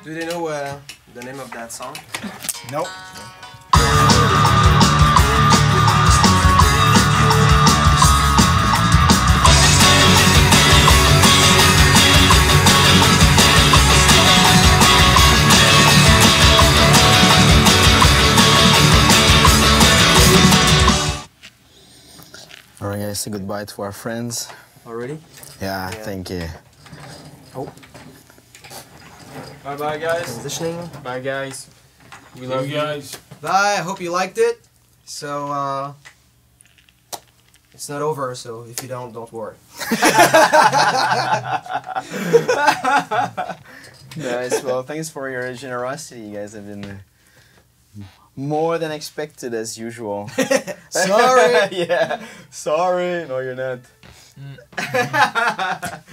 Do they know the name of that song? Nope. All right, guys, say goodbye to our friends. Already? Yeah, thank you. Oh. Bye-bye, guys. Transitioning. Bye, guys. We love you guys. Bye. I hope you liked it. So, it's not over, so if you don't worry. Nice. Well, thanks for your generosity. You guys have been more than expected, as usual. Sorry. Yeah. Sorry. No, you're not.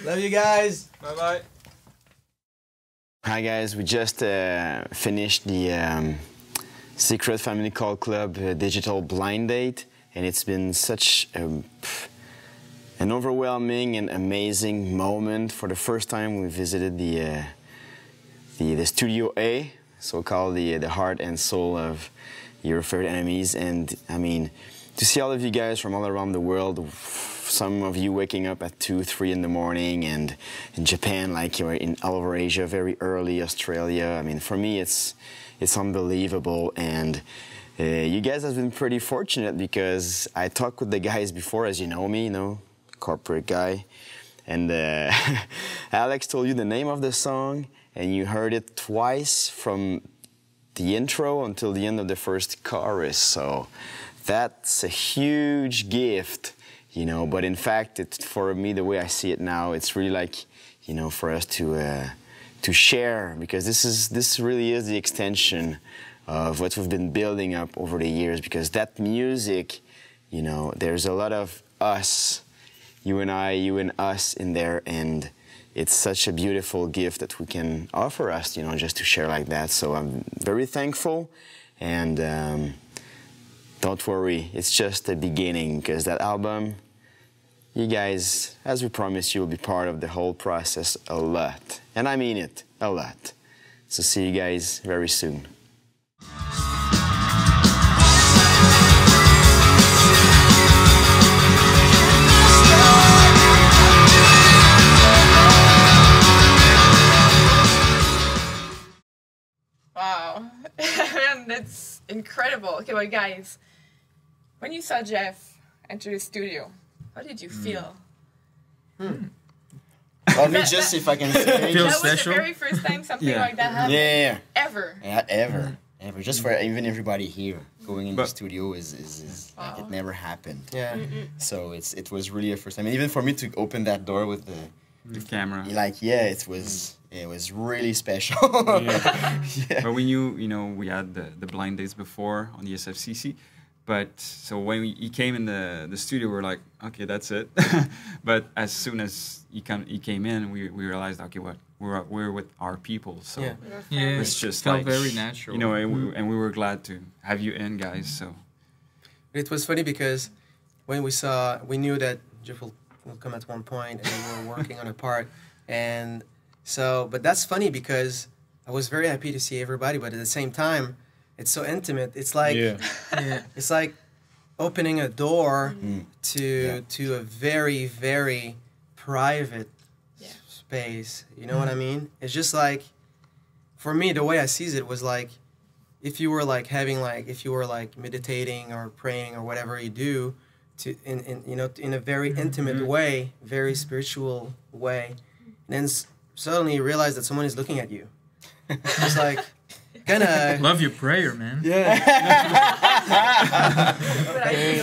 Love you guys. Bye-bye. Hi, guys. We just finished the Secret Family Call Club digital blind date, and it's been such an overwhelming and amazing moment. For the first time, we visited the the Studio A, so-called the heart and soul of your favorite enemies. And I mean, to see all of you guys from all around the world, some of you waking up at 2, 3 in the morning, and in Japan, like you're in all over Asia, very early, Australia. I mean, for me, it's unbelievable. And you guys have been pretty fortunate because I talked with the guys before, as you know me, corporate guy. And Alex told you the name of the song, and you heard it twice from the intro until the end of the first chorus. So that's a huge gift, But in fact, for me, the way I see it now, it's really like, for us to share, because this really is the extension of what we've been building up over the years. Because that music, there's a lot of us. You and I, you and us in there, and it's such a beautiful gift that we can offer us, just to share like that. So I'm very thankful, and don't worry, it's just the beginning, because that album, you guys, as we promised, you will be part of the whole process a lot. And I mean it, a lot. So see you guys very soon. Wow. Man, that's incredible. Okay, well, guys, when you saw Jeff enter the studio, what did you feel? Well, me, just if I can say, that was the very first time something like that happened. Yeah. Ever. Yeah, ever. Just for even everybody here going in the studio is like it never happened. Yeah. So it was really a first time, and even for me to open that door with the camera. Like it was really special. But we knew, we had the blind dates before on the SFCC. But so when he came in the studio, we were like, okay, that's it. But as soon as he came in, we realized, okay, what we're with our people. So it's just felt like, very natural. And we were glad to have you in, guys. So it was funny because when we knew that Jeff will come at one point, and we were working on a part, and so, but that's funny because I was very happy to see everybody, but at the same time, it's so intimate. It's like it's like opening a door to a very, very private space. You know what I mean? It's just like, for me, the way I see it was like, if you were like if you were like meditating or praying or whatever you do, in a very intimate way, very spiritual way, and then suddenly you realize that someone is looking at you. It's like, kind of love your prayer, man. Yeah.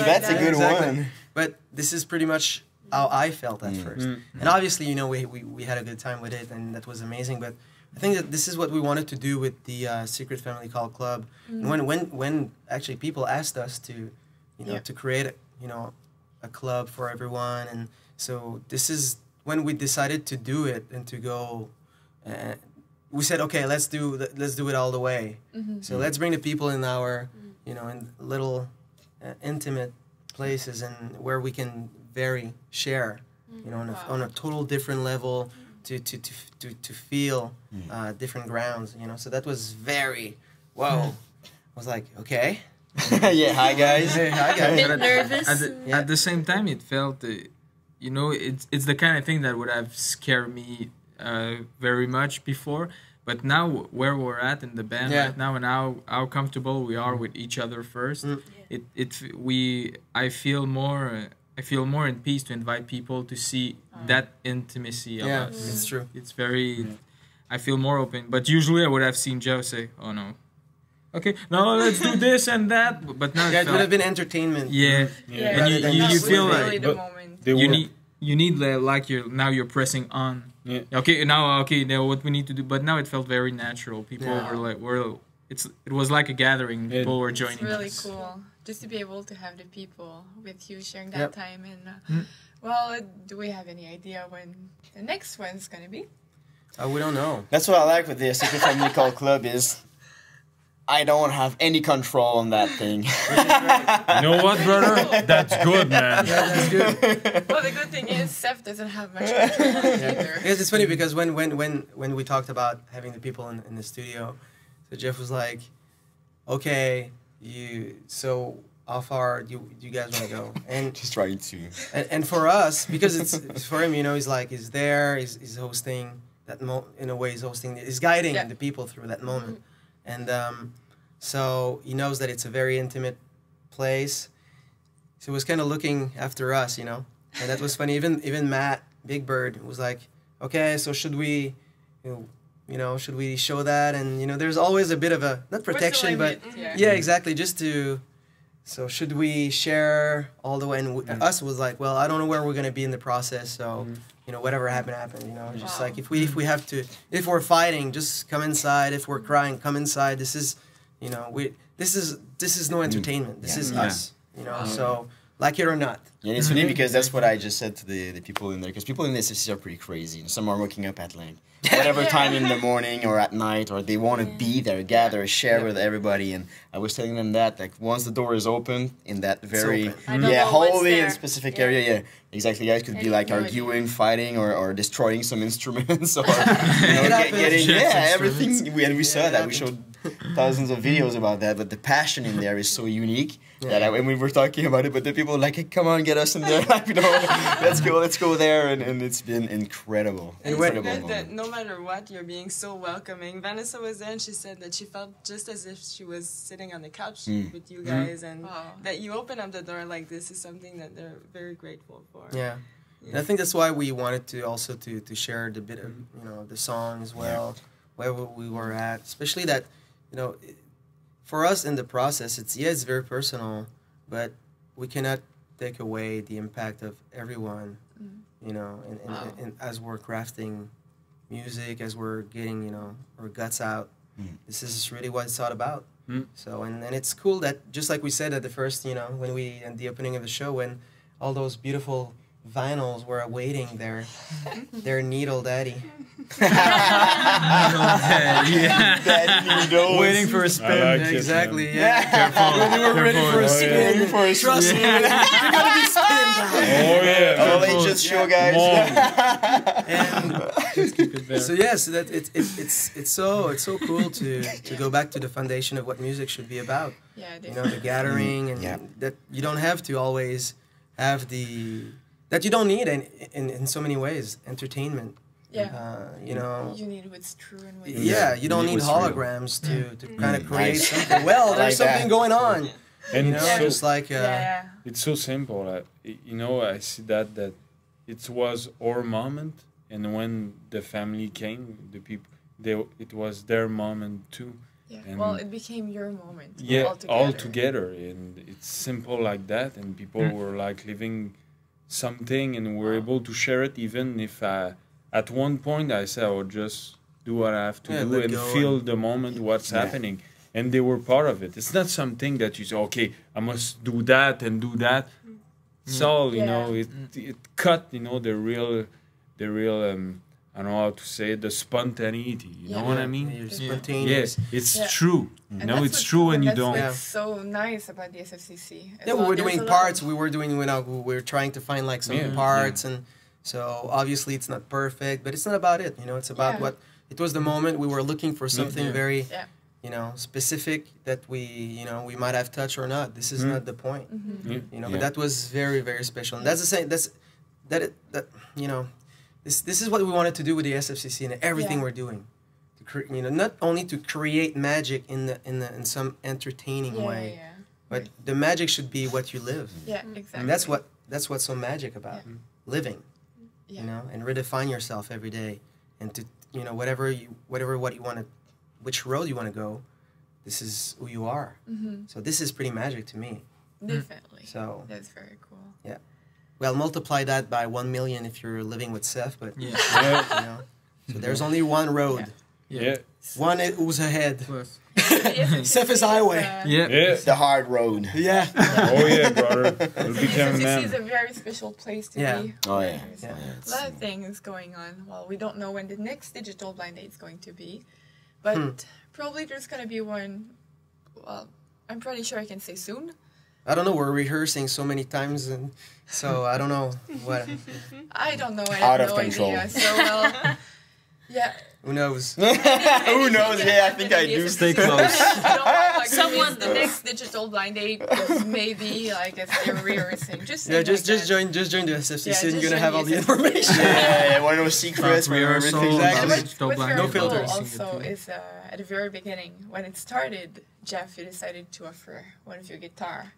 That's a good one. But this is pretty much how I felt at first. And obviously, we had a good time with it, and that was amazing. But I think that this is what we wanted to do with the Secret Family Call Club. And when actually people asked us to, to create a club for everyone, and so this is when we decided to do it and to go. We said, okay, let's do it all the way. So let's bring the people in our, in little intimate places, and where we can share, on a total different level, to feel different grounds, So that was very, whoa. I was like, okay. Yeah, hi guys. Hey, hi guys. A bit nervous. At the same time, it felt, it's the kind of thing that would have scared me very much before, but now where we're at in the band right now, and how comfortable we are with each other first, I feel more in peace to invite people to see that intimacy of us. It's true. It's very, I feel more open. But usually I would have seen Joe say, "Oh no, okay, no, let's do this and that." But now it would have been entertainment. And you feel really like the moment. you need like you're pressing on. Okay, now what we need to do. But now it felt very natural. People were like, it was like a gathering. People were joining us. It's really cool just to be able to have the people with you sharing that time. And well, do we have any idea when the next one's gonna be? We don't know. That's what I like with the Secret Family Call Club is I don't have any control on that thing. You know what, brother? That's good, man. Yeah, that's good. Well, the good thing is Seth doesn't have much control either. Yes, it's funny because when we talked about having the people in the studio, so Jeff was like, "Okay, so how far do you guys want to go?" And Just trying to. and for us, because it's for him, he's there, he's hosting that in a way, he's guiding the people through that moment, and so he knows that it's a very intimate place. So he was kind of looking after us, and that was funny. Even Matt Big Bird was like, "Okay, so should we, should we show that?" And there's always a bit of a not protection, but yeah, exactly, just to. So should we share all the way? And us was like, well, I don't know where we're gonna be in the process. So whatever happened. Just like if we have to, if we're fighting, just come inside. If we're crying, come inside. This is, this is no entertainment. This is us. So like it or not. Yeah, and it's funny because that's what I just said to the people in there. Because people in the SFCC are pretty crazy. Some are waking up at like whatever time in the morning or at night, or they want to be there, gather, share with everybody. And I was telling them that like once the door is open in that very holy and specific area, exactly. Guys could be like arguing, fighting, or destroying some instruments, or getting everything. And we saw that. We showed thousands of videos about that. But the passion in there is so unique that when we were talking about it, but the people were like, hey, come on, get us in there, let's go there, and it's been incredible. And it's good that no matter what, you're being so welcoming. Vanessa was there and she said that she felt just as if she was sitting on the couch with you guys, and that you open up the door like this is something that they're very grateful for. Yeah. And I think that's why we wanted to also to share the bit of the song as well, where we were at, especially that for us in the process, it's very personal, but we cannot take away the impact of everyone, and as we're crafting music, as we're getting, our guts out, this is really what it's all about. So, and it's cool that, just like we said at the first, when we, at the opening of the show, when all those beautiful vinyls were awaiting their needle daddy. Waiting for a spin. Like exactly, it, Careful. When we were ready for a spin. Trust me, you're gonna be spinned. Oh yeah. All ages show, guys. And so yes, that it's so cool to go back to the foundation of what music should be about. Yeah, the gathering, and that you don't have to always have that you don't need in so many ways. Entertainment. Yeah. You need what's true and what's you don't need holograms to kind of create something. Well, there's something going on. And just like it's so simple. I see that it was our moment, and when the family came, the people, it was their moment too. Yeah. Well, it became your moment. Yeah, all together, and it's simple like that. And people were like living something, and were able to share it, even if at one point I said I would just do what I have to do and feel the moment, what's happening. And they were part of it. It's not something that you say, okay, I must do that and do that. It's all, it cut, the real, I don't know how to say it, the spontaneity. You know what I mean? You're spontaneous. Yeah, it's true. It's true when you don't. That's what's so nice about the SFCC. Yeah, we were doing parts. We were trying to find like some parts, and so obviously it's not perfect, but it's not about it. It's about what it was the moment. We were looking for something very, specific that we might have touched or not. This is not the point. But that was very, very special. And that's the same. This is what we wanted to do with the SFCC and everything we're doing. Not only to create magic in some entertaining way, but the magic should be what you live. Yeah, exactly. And that's what's so magic about living. And redefine yourself every day, and to which road you want to go, this is who you are. So this is pretty magic to me. Definitely. So that's very cool. Yeah. Well, multiply that by 1 million if you're living with Seth, but so there's only one road. Yeah. One who's ahead. Seth is highway. The hard road. Yeah. Oh yeah, brother. We'll become a man. This is a very special place to be. Oh yeah. A lot of things going on. Well, we don't know when the next digital blind date is going to be, but probably there's going to be one Well, I'm pretty sure I can say soon. I don't know. We're rehearsing so many times, and so I don't know what. I don't know. I Out have of no control. idea. So well, yeah. Who knows? Who knows? Yeah, I think I do. Stay close. I don't want like Someone the next digital blind date is maybe like as they're rehearsing. Just Yeah, saying just like join the SFCC, Yeah, and you're just gonna join have the all the SFCC. information. Yeah, one of those secrets where rehearsal, everything's Exactly. that. digital What's blind very No cool filters. also is at the very beginning when it started, Jeff, you decided to offer one of your guitar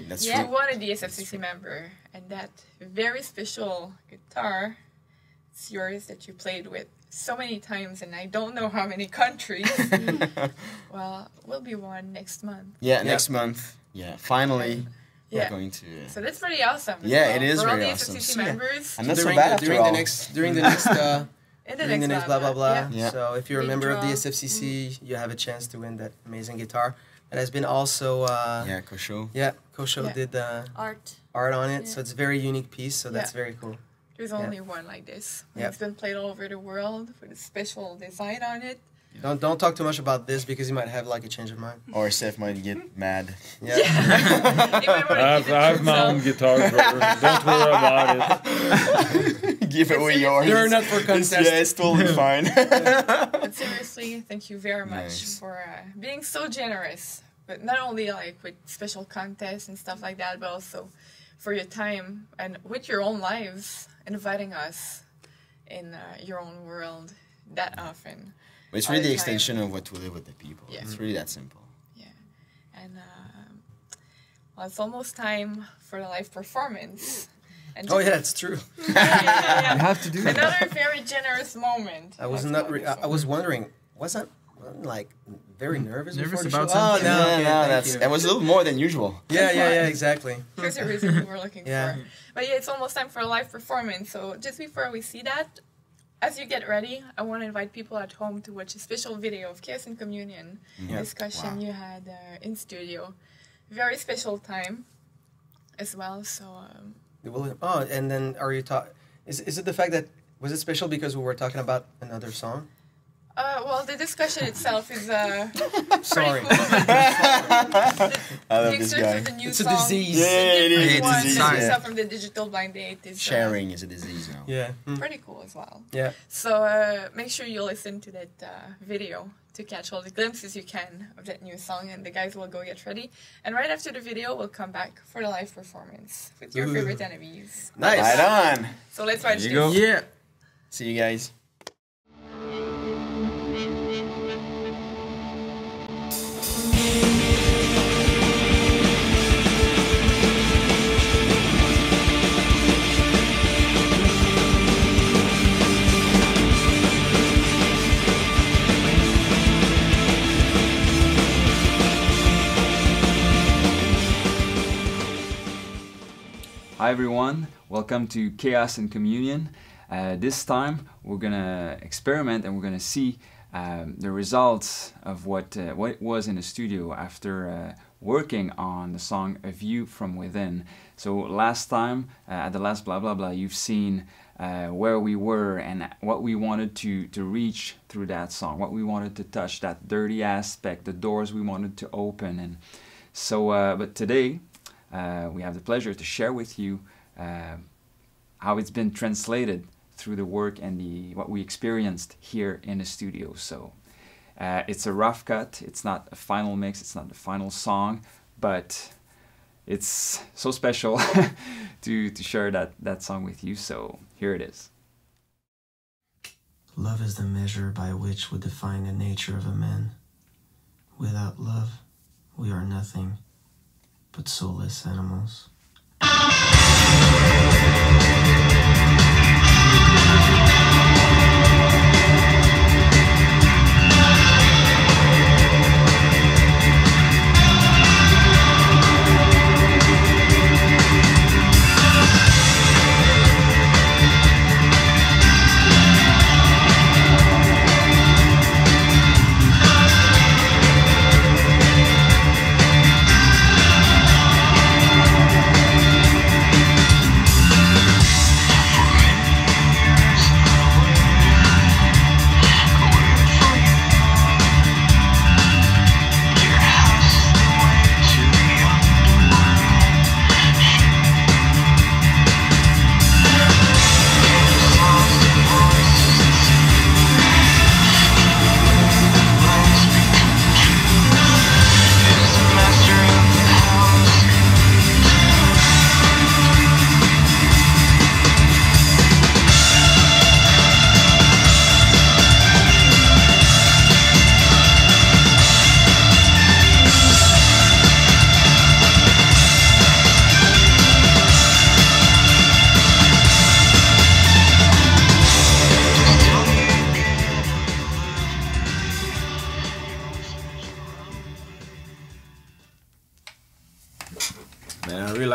That's Yeah. to true. one of the SFCC member, and that very special guitar, it's yours that you played with so many times, and I don't know how many countries. Well, will be one next month. Yeah, next month. Yeah, finally, Yeah. we're going to. So that's pretty awesome. as Yeah, well. it is For all very the awesome. SFCC Yeah. members, I'm not so during bad the, after during all. the next during the next in during the next blah blah blah. Yeah. Yeah. So if you're a Big member of the draw. SFCC, you have a chance to win that amazing guitar. That has been also Yeah, Kosho. Kosho Yeah. did Art. art on it, Yeah. so it's a very unique piece. So that's Yeah. very cool. There's only one like this. Yep. It's been played all over the world with a special design on it. Don't talk too much about this because you might have like a change of mind. Or Seth might get mad. Yeah. You might wanna keep it I have to my own yourself. guitar drawer. Don't worry about it. Give away yours. They're not for contest. Yeah, it's totally fine. But seriously, thank you very much Nice. for being so generous. But not only like with special contests and stuff like that, but also for your time and with your own lives, inviting us in your own world that often. It's all really the time. extension of what we live with the people. Yeah. It's really that simple. Yeah. And well, it's almost time for the live performance. And Oh yeah, it's true. You have to do that. Another very generous moment. I was Let's not. go this I one. was wondering. Wasn't like very nervous Nervous before the about show? Oh something? no, Yeah, okay, no, thank that's you. that was a little more than usual. Yeah, exactly. Here's the reason we were looking Yeah. for. But yeah, it's almost time for a live performance. So just before we see that, as you get ready, I want to invite people at home to watch a special video of Chaos and Communion Yeah. discussion Wow. you had in studio. Very special time as well. So Oh, and then are you talk? Is it the fact that was it special because we were talking about another song? well, the discussion itself is Sorry. pretty cool. I love The this excerpt guy. of the new It's a song. disease. Yeah, it is. Different It's a ones, disease, and yeah. stuff from the digital blind date is Sharing is a disease now. Yeah. pretty cool as well. Yeah. So make sure you listen to that video to catch all the glimpses you can of that new song, and the guys will go get ready. And right after the video, we'll come back for the live performance with your Ooh. favorite enemies. Nice. Right on. So let's watch There this. you go. Yeah. See you guys. Hi everyone, welcome to Chaos and Communion. This time we're gonna experiment and we're gonna see the results of what it was in the studio after working on the song A View From Within. So last time at the last Bla Bla Bla, you've seen where we were and what we wanted to reach through that song, what we wanted to touch, that dirty aspect, the doors we wanted to open. And so, but today we have the pleasure to share with you how it's been translated through the work and what we experienced here in the studio. So it's a rough cut, it's not a final mix, it's not the final song, but it's so special to share that song with you. So here it is. Love is the measure by which we define the nature of a man. Without love, we are nothing but soulless animals.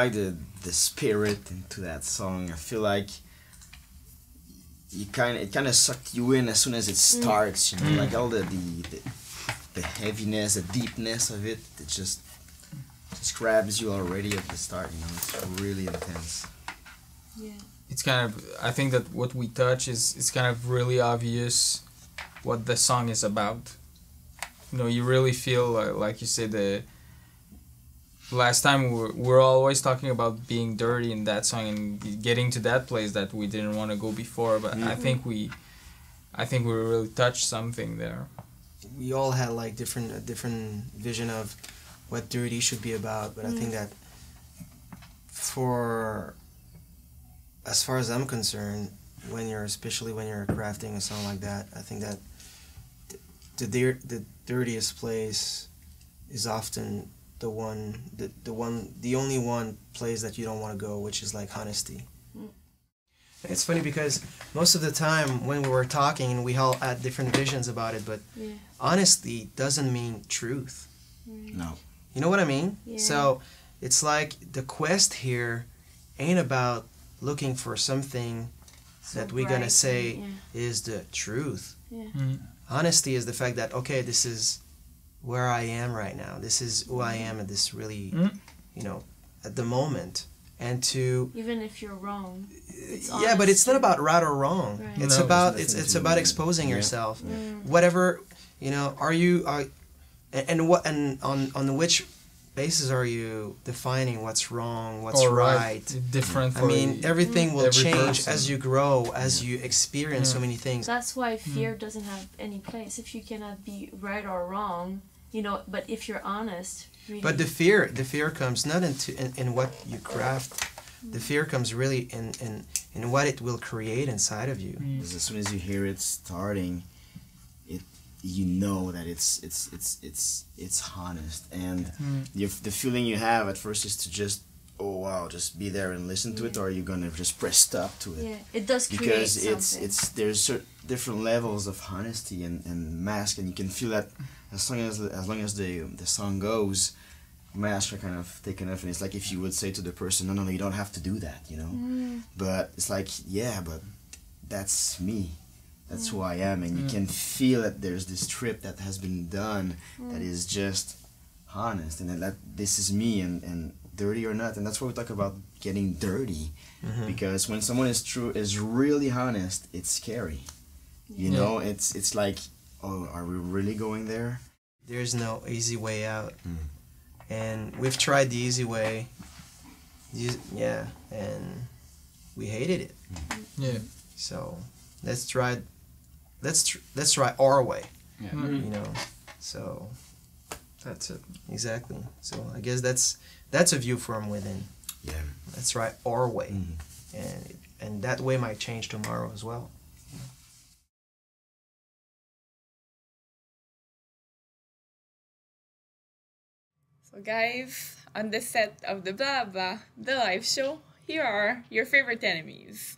like the spirit into that song. I feel like it kind of sucked you in as soon as it starts. You know, like all the heaviness, the deepness of it. It just grabs you already at the start. You know, it's really intense. Yeah. It's kind of, I think that what we touch is kind of really obvious what the song is about. You know, you really feel like you said, the last time we're always talking about being dirty in that song and getting to that place that we didn't want to go before, but I think we really touched something there. We all had like different vision of what dirty should be about, but I think that as far as I'm concerned, especially when you're crafting a song like that, I think that the dirtiest place is often the only one place that you don't want to go, which is like honesty. It's funny because most of the time when we were talking, we all had different visions about it, but honesty doesn't mean truth. No. You know what I mean? Yeah. So it's like the quest here ain't about looking for something that we're gonna say is the truth. Yeah. Honesty is the fact that, okay, this is where I am right now. This is who I am at this really, you know, at the moment. And to even if you're wrong, yeah, but it's not about right or wrong. Right. It's about it's about exposing yourself. Whatever, you know, on which basis are you defining what's wrong, what's right? Different. I mean, everything will every change person. as you grow, as you experience so many things. That's why fear doesn't have any place. If you cannot be right or wrong, you know, but if you're honest. Really, but the fear comes not in what you craft. The fear comes really in what it will create inside of you. Because as soon as you hear it starting, you know that it's honest, and the feeling you have at first is to just just be there and listen to it, or you're gonna just press stop to it. Yeah, it does create because something. there's different levels of honesty and mask, and you can feel that as long as the song goes, masks are kind of taken off, and it's like if you would say to the person, no, you don't have to do that, you know. But it's like, yeah, but that's me. That's who I am, and you can feel that there's this trip that has been done that is just honest, and that this is me, and dirty or not, and that's why we talk about getting dirty, because when someone is really honest, it's scary. You know, it's like, oh, are we really going there? There's no easy way out, and we've tried the easy way. And we hated it. Yeah. So let's try our way. Yeah. You know, so that's it. Exactly. So I guess that's a view from within. Yeah. Let's try our way, and that way might change tomorrow as well. So guys, on the set of the Bla Bla, the live show, here are your favorite enemies.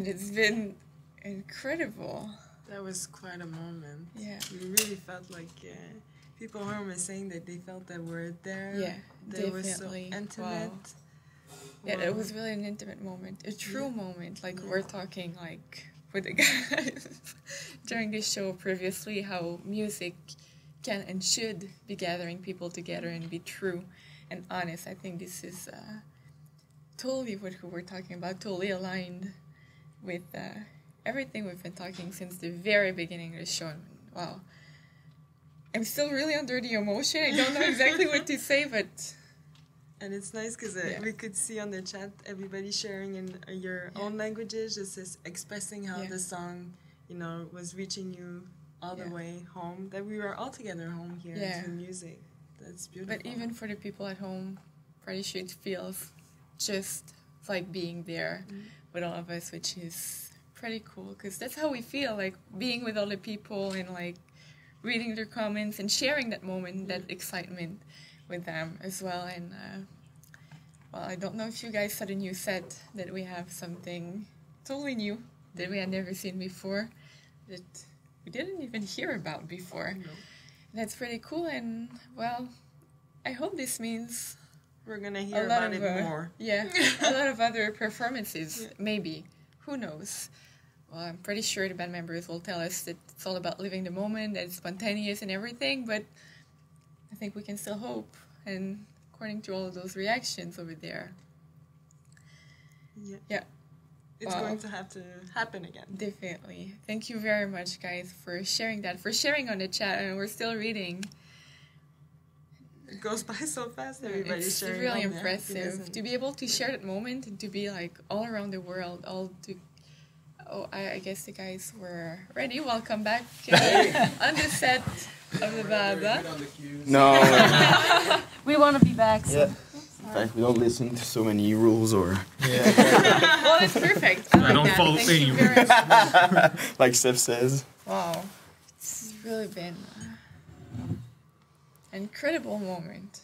And it's been incredible. That was quite a moment. Yeah. We really felt like people home were saying that they felt that we're there. Yeah, they were so definitely. intimate. Wow. Yeah, it was really an intimate moment, a true moment. Like we're talking like with the guys during this show previously, how music can and should be gathering people together and be true and honest. I think this is totally what we're talking about, totally aligned with everything we've been talking since the very beginning of the show. Wow. I'm still really under the emotion. I don't know exactly what to say, but... And it's nice because we could see on the chat everybody sharing in your own languages, just expressing how the song, was reaching you all the way home. That we were all together home here through music. That's beautiful. But even for the people at home, pretty sure it feels just like being there with all of us, which is pretty cool because that's how we feel, like being with all the people and like reading their comments and sharing that moment, that excitement with them as well. And well, I don't know if you guys saw the new set, that we have something totally new that we had never seen before, that we didn't even hear about before. No. That's pretty cool. And well, I hope this means we're gonna hear about it more. Yeah, a lot of other performances, maybe. Who knows? Well, I'm pretty sure the band members will tell us that it's all about living the moment, that it's spontaneous and everything, but I think we can still hope, and according to all of those reactions over there. Yeah. It's going to have to happen again. Definitely. Thank you very much, guys, for sharing that, for sharing on the chat, and we're still reading. It goes by so fast, everybody's sharing. It's really impressive to be able to share that moment and to be like all around the world, I guess the guys were ready. Welcome back on the set of the Bla Bla. No. We want to be back. So. Yeah. In fact, we don't listen to so many rules or... Well, it's perfect. I don't follow any rules. Like Steph says. Wow. It's really been an incredible moment.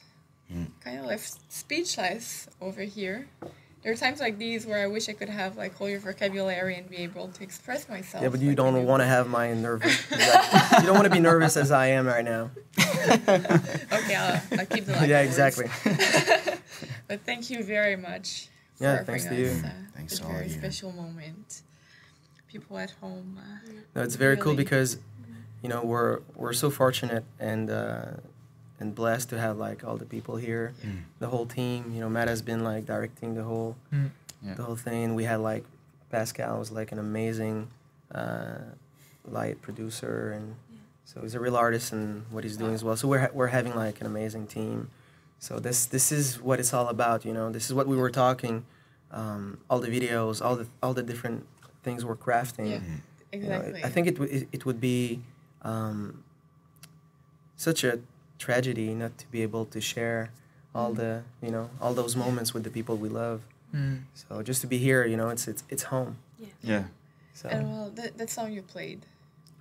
Kind of left speechless over here. There are times like these where I wish I could have like all your vocabulary and be able to express myself. Yeah, but you don't want to have my nervous. You don't want to be nervous as I am right now. Okay, I'll keep the light. Yeah, exactly. But thank you very much for thanks offering to you. us Thanks a very special moment. People at home. No, it's very cool because, we're so fortunate and blessed to have like all the people here, the whole team. Matt has been like directing the whole thing. We had like Pascal was like an amazing light producer, and so he's a real artist in what he's doing as well. So we're having like an amazing team. So this is what it's all about. This is what we were talking. All the videos, all the different things we're crafting. Yeah, exactly. I think it would be such a tragedy not to be able to share all the all those moments with the people we love. So just to be here, it's home. Yeah. So and well, that song you played,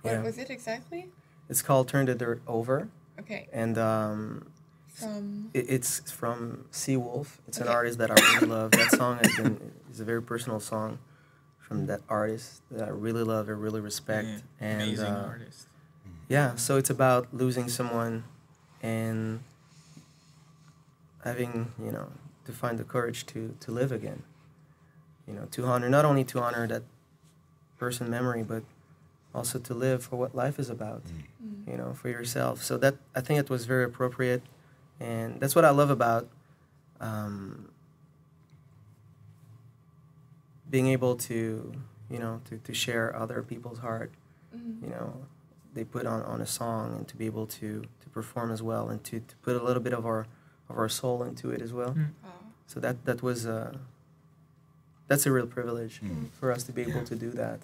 what was it exactly? It's called "Turn the Dirt Over." Okay. And from it's from Wolf. It's an artist that I really love. That song is a very personal song from that artist that I really love and really respect. And amazing artist. Yeah, so it's about losing someone and having, to find the courage to live again. To honor, not only to honor that person's memory, but also to live for what life is about, for yourself. So that, I think it was very appropriate. And that's what I love about being able to, to share other people's heart, they put on a song, and to be able to perform as well, and to put a little bit of our soul into it as well. So that was that's a real privilege for us to be able to do that.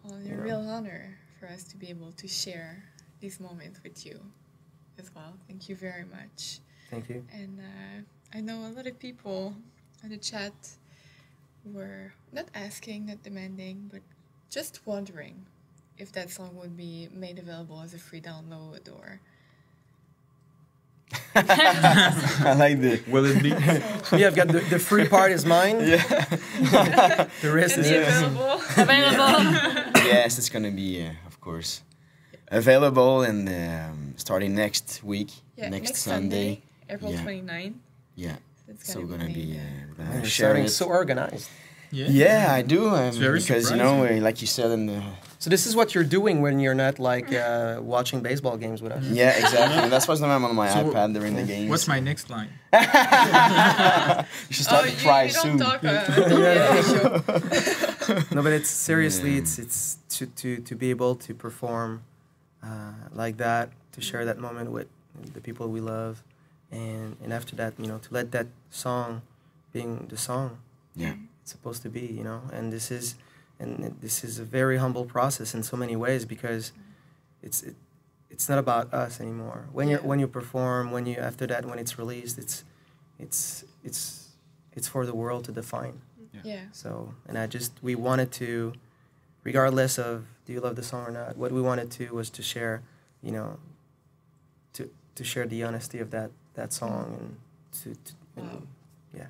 Well, it's a real honor for us to be able to share these moments with you as well. Thank you very much. Thank you. And I know a lot of people in the chat were not asking, not demanding, but just wondering if that song would be made available as a free download, or I like the. Will it be? Yeah, I've got the free part is mine. Yeah. The rest is available. Yes, it's gonna be, of course, available and starting next week, next Sunday, April 29th. Yeah. So we're gonna be sharing it. So organized. Yeah, I do. Very because you know, like you said in the. So this is what you're doing when you're not like watching baseball games with us. Yeah, exactly. That's what's I'm on my iPad during the games. What's my next line? You should start to cry soon. Don't talk, No, but it's seriously, it's to be able to perform like that, to share that moment with the people we love, and after that, you know, to let that song being the song. Yeah. It's supposed to be, you know, and this is a very humble process in so many ways because it's not about us anymore. When you perform, after that when it's released, it's for the world to define. Yeah. So we wanted to, regardless of do you love the song or not, what we wanted to was to share, you know, to share the honesty of that song and yeah.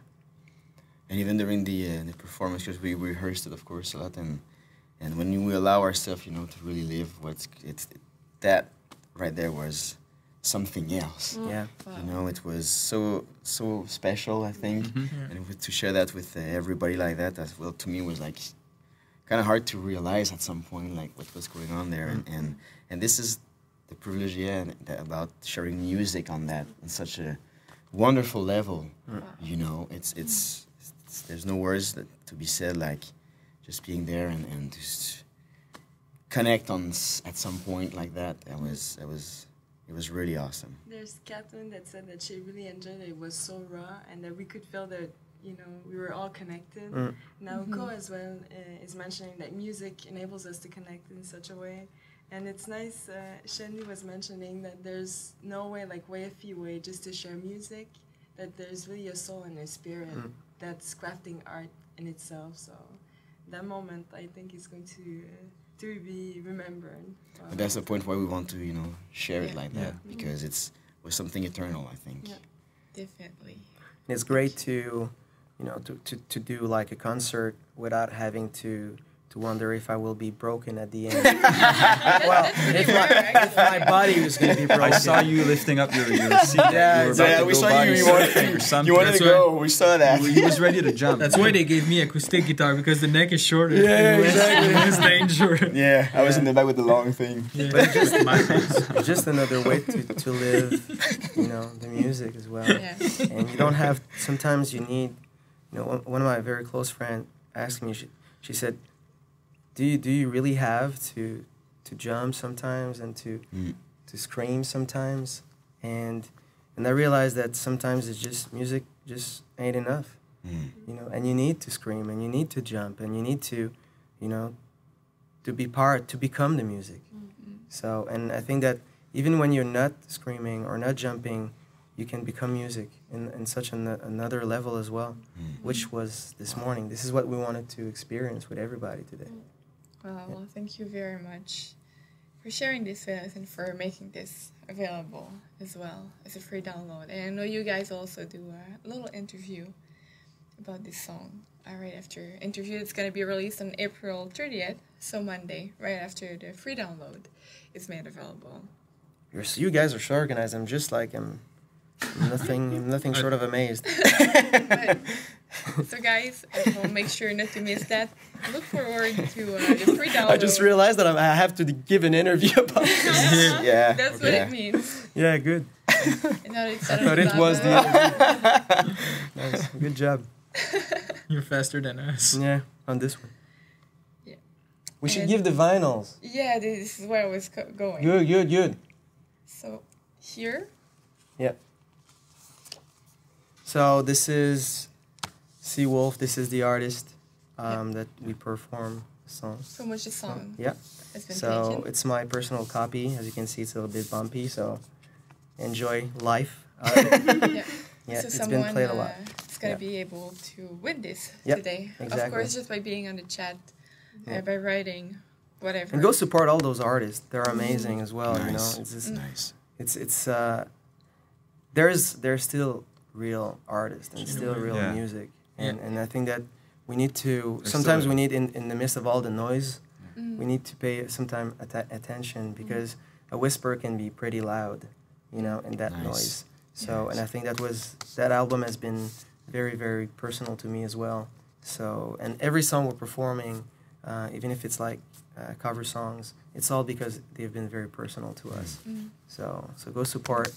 And even during the performance, because we rehearsed it, of course, a lot, and when we allow ourselves, you know, to really live that right there was something else. Yeah. Wow. You know, it was so special, I think, and to share that with everybody like that, as well, to me was like kind of hard to realize at some point, like what was going on there, and this is the privilege, about sharing music on such a wonderful level. You know, it's there's no words to be said, like just being there and just connect at some point like that. It was really awesome. There's Catherine that said that she really enjoyed it. It was so raw and that we could feel that, you know, we were all connected. Now Ko as well is mentioning that music enables us to connect in such a way. And it's nice, Shenley was mentioning that there's no way like YFE way just to share music, that there's really a soul and a spirit that's crafting art in itself. So that moment, I think, is going to be remembered. But that's the point why we want to, you know, share it like that, because was something eternal, I think. Yeah, definitely. And it's great to, you know, to do like a concert without having to wonder if I will be broken at the end. Well, if my body was going to be broken. I saw you lifting up your seat. We saw you. You wanted to go. We saw that. He was ready to jump. That's why they gave me acoustic guitar, because the neck is shorter. Yeah, exactly. It's dangerous. Yeah, I was in the back with the long thing. Yeah. But it's just another way to live, you know, the music as well. Yeah. And you don't have. Sometimes you need. You know, one of my very close friends asked me. She said, Do you really have to jump sometimes and to scream sometimes? And I realized that sometimes it's just music just ain't enough. You know, and you need to scream and you need to jump and you need to, you know, to become the music. So, and I think that even when you're not screaming or not jumping, you can become music in such another level as well, which was this morning. This is what we wanted to experience with everybody today. Well, thank you very much for sharing this with us and for making this available as well as a free download. And I know you guys also do a little interview about this song right after interview. It's going to be released on April 30th, so Monday, right after the free download is made available. You guys are so organized. I'm just like, I'm nothing short of amazed. So guys, make sure not to miss that. Look forward to the free download. I just realized that I have to give an interview about this. Yeah. That's what it means. Yeah, good. I thought it was the interview. Nice. Good job. You're faster than us. Yeah, on this one. Yeah. We should give the vinyls. Yeah, this is where I was going. Good. So, here? Yeah. So this is Wolf. This is the artist that we perform the song. So much the song. Yeah. Has been so taken. it's my personal copy. As you can see, it's a little bit bumpy. So enjoy life. Yeah, so it's been played a lot. It's gonna be able to win this Yep, today. exactly. Of course, just by being on the chat, by writing, whatever. And go support all those artists. They're amazing as well. Nice. You know, it's just nice. It's there's still real artists and still real music, and I think that we need to sometimes we need in the midst of all the noise, we need to pay sometimes attention, because a whisper can be pretty loud, you know, in that noise. So and I think that album has been very, very personal to me as well. So and every song we're performing, even if it's like cover songs, it's all because they've been very personal to us. So go support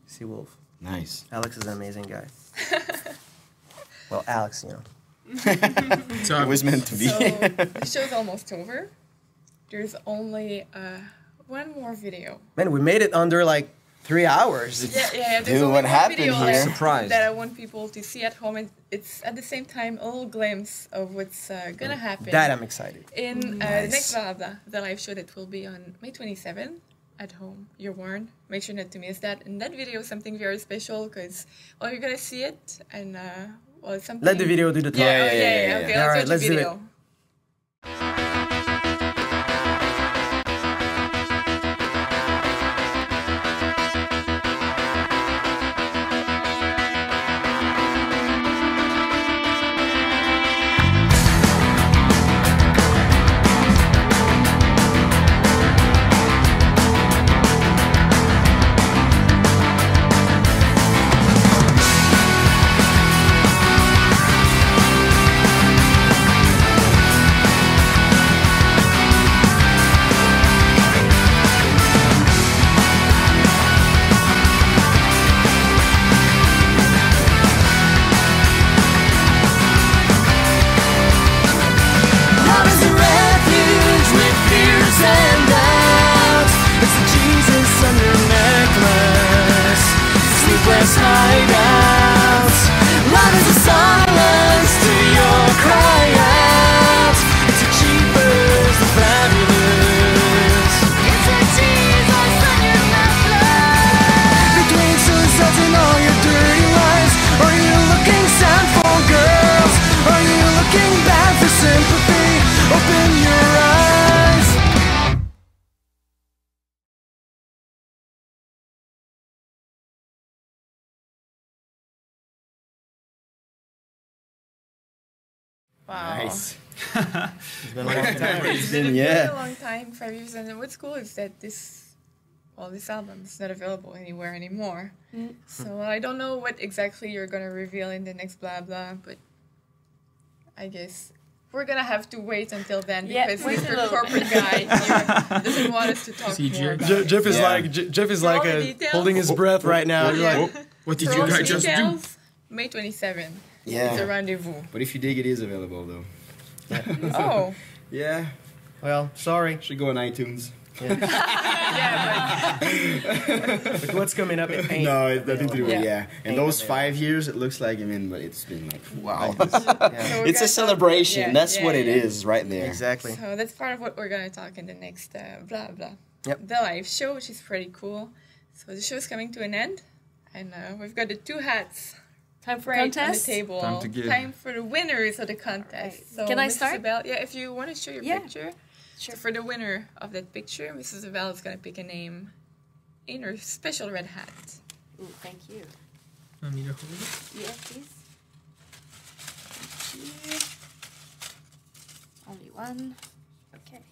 Sea Wolf. Nice. Alex is an amazing guy. Well, Alex, you know. It was meant to be. So the show's almost over. There's only one more video. Man, we made it under like 3 hours. Yeah. There's Dude, only what one happened video here? left Surprise. that I want people to see at home, and it's at the same time a little glimpse of what's gonna happen. That I'm excited. In the next Bla Bla, the live show that will be on May 27th at home. You're warned. Make sure not to miss that. And that video is something very special because, well, you're gonna see it, and well, it's something. Let the video do the talk. Yeah. Okay, All right, let's let's watch do the it. video. Wow. Nice. It's been a long time. It's been a very long time, 5 years. And what's cool is that this album is not available anywhere anymore. So I don't know what exactly you're going to reveal in the next Bla Bla, but I guess we're going to have to wait until then because Mr. Corporate Guy here doesn't want us to talk more about it. Jeff is like holding his breath right now. What did For you all the guys just do? details, May 27th. Yeah. It's a rendezvous. But if you dig, it is available though. Oh. Yeah. Well, sorry. Should go on iTunes. Yeah, But what's coming up? It ain't. No, it's nothing to do with Yeah. yeah. And those 5 years, it looks like but it's been like wow. So It's a celebration. That's what it is, right there. Exactly. So that's part of what we're going to talk in the next Bla Bla. Yep. The live show, which is pretty cool. So the show's coming to an end. And we've got the two hats Time for right contest? on the table. Time to give. Time for the winners of the contest. Right. So Can I Mrs. start? Abel, yeah, if you want to show your picture. Sure. So for the winner of that picture, Mrs. Abel is going to pick a name in her special red hat. Ooh, thank you. Want me to hold it? Yeah, please. Thank you. Only one. Okay.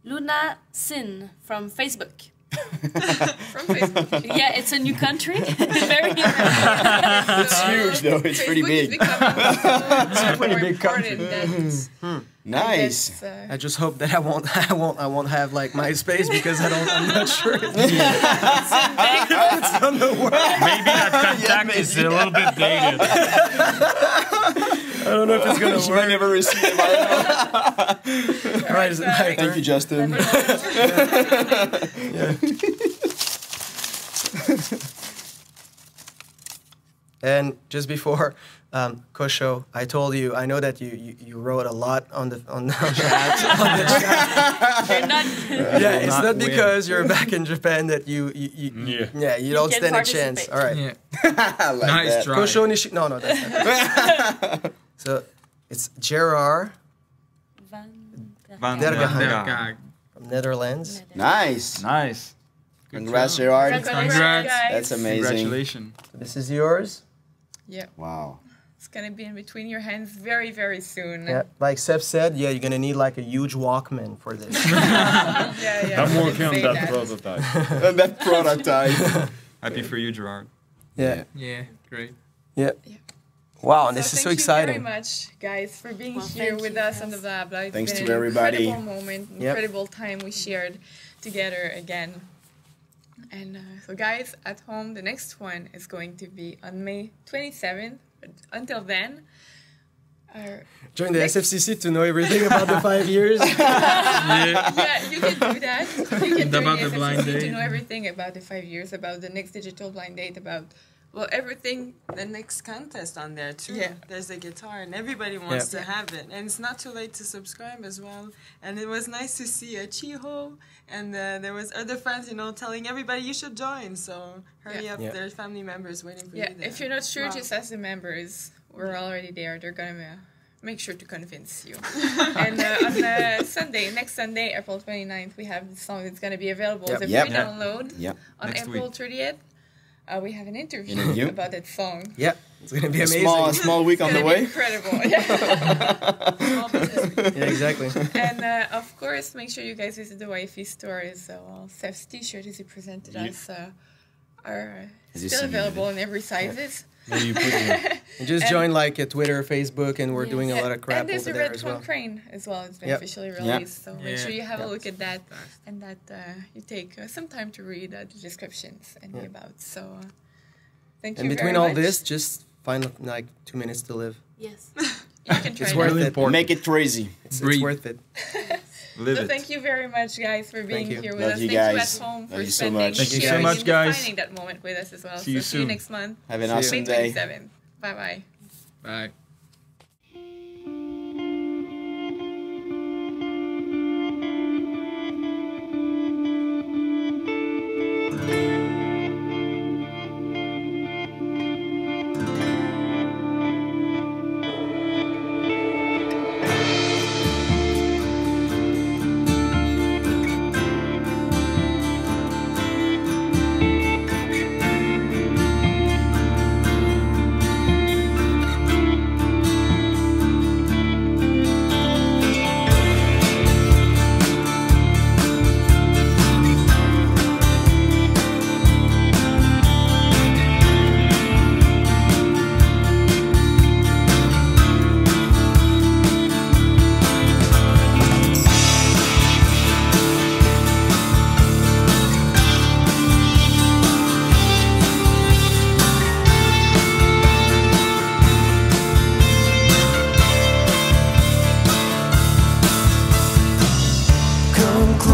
Luna Sin from Facebook. From Facebook. Yeah, it's a new country. Very new. It's huge though. It's pretty big. It's a pretty big country. Nice. I just hope that I won't have like MySpace because I'm not sure it's on the world. Maybe that contact is a little bit dated. I don't know if it's gonna You work. might never receive it. All right, is it my Thank you, Justin. And just before Kosho, I told you, I know that you wrote a lot on the chat. They're not. Yeah, it's not because you're back in Japan that you don't can stand a chance. participate. All right. Yeah. Like Nice that. try. Kosho Nishi. No, that's not. So it's Gerard Van Van Der der Gaag. Gaag. from Netherlands. Nice. Nice. Congrats, Gerard. Congrats. That's amazing. Congratulations. This is yours. Yeah. Wow. It's gonna be in between your hands very, very soon. Yeah, like Seth said, yeah, you're gonna need like a huge Walkman for this. Yeah. I'm working on that prototype. That prototype. Happy for you, Gerard. Yeah. Yeah, great. Yeah. Wow, and this is so exciting. Thank you very much, guys, for being here with us on the Bla Bla. It's Thanks been to an everybody. Incredible moment, incredible time we shared together again. And so, guys, at home, the next one is going to be on May 27th. Until then, join the SFCC to know everything about the 5 years. Yeah, you can do that. You can About join the blind SFCC date. to know everything about the 5 years, about the next digital blind date, about everything. The next contest on there too. Yeah. There's a guitar and everybody wants to have it. And it's not too late to subscribe as well. And it was nice to see a Chiho and there was other friends, telling everybody you should join. So hurry up, there's family members waiting for you there. If you're not sure, just ask the members. We're already there. They're gonna make sure to convince you. And on Sunday, next Sunday, April 29th, we have the song that's gonna be available as a free download. On Next April week. 30th. We have an interview about that song. Yeah, it's gonna be amazing. Small week on the way. Incredible. Yeah, exactly. And of course, make sure you guys visit the YFE store. So Seth's T-shirt, as he presented us, are still available in every sizes. And just join like a Twitter, Facebook, and we're doing a lot of crap and there's over the there Red as well. Crown Crane as well. It's been officially released, so make sure you have a look at that, and that you take some time to read the descriptions and the about. So thank you. And between very all much. this, just find like 2 minutes to live. Yes. You can try It's that. worth it. Make it crazy. It's worth it. So thank you very much, guys, for being here with Love us. you Thank guys. you at home Love for you so spending much. Thank you so sharing much, and guys. defining that moment with us as well. See you See you soon. next month. Have an May awesome day. 27th. Bye-bye. Bye.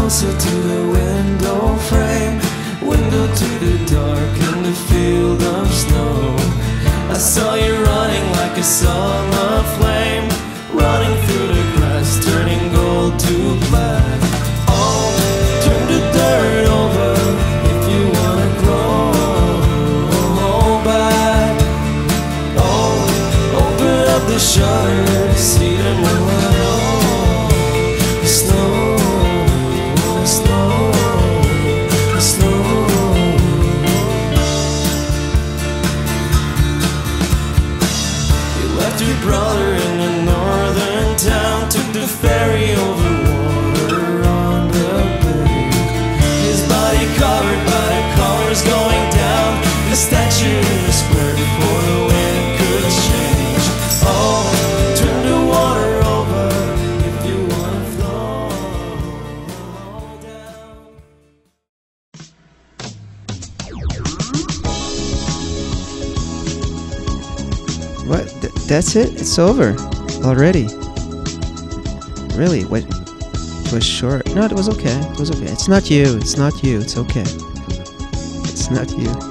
closer to the window frame, window to the dark and the field of snow. I saw you running like a song of flame, running through the grass, turning gold to black. Oh, turn the dirt over if you wanna grow back. Oh, open up the shutter, see the moonlight. Brother in a northern town took the ferry over water on the bay. His body covered by the colors going down, the statue in the square before the wind could change. Oh, turn the water over if you wanna flow down. What? That's it? It's over already? Really? What? It was short. No, it was okay. It was okay. It's not you. It's not you. It's okay. It's not you.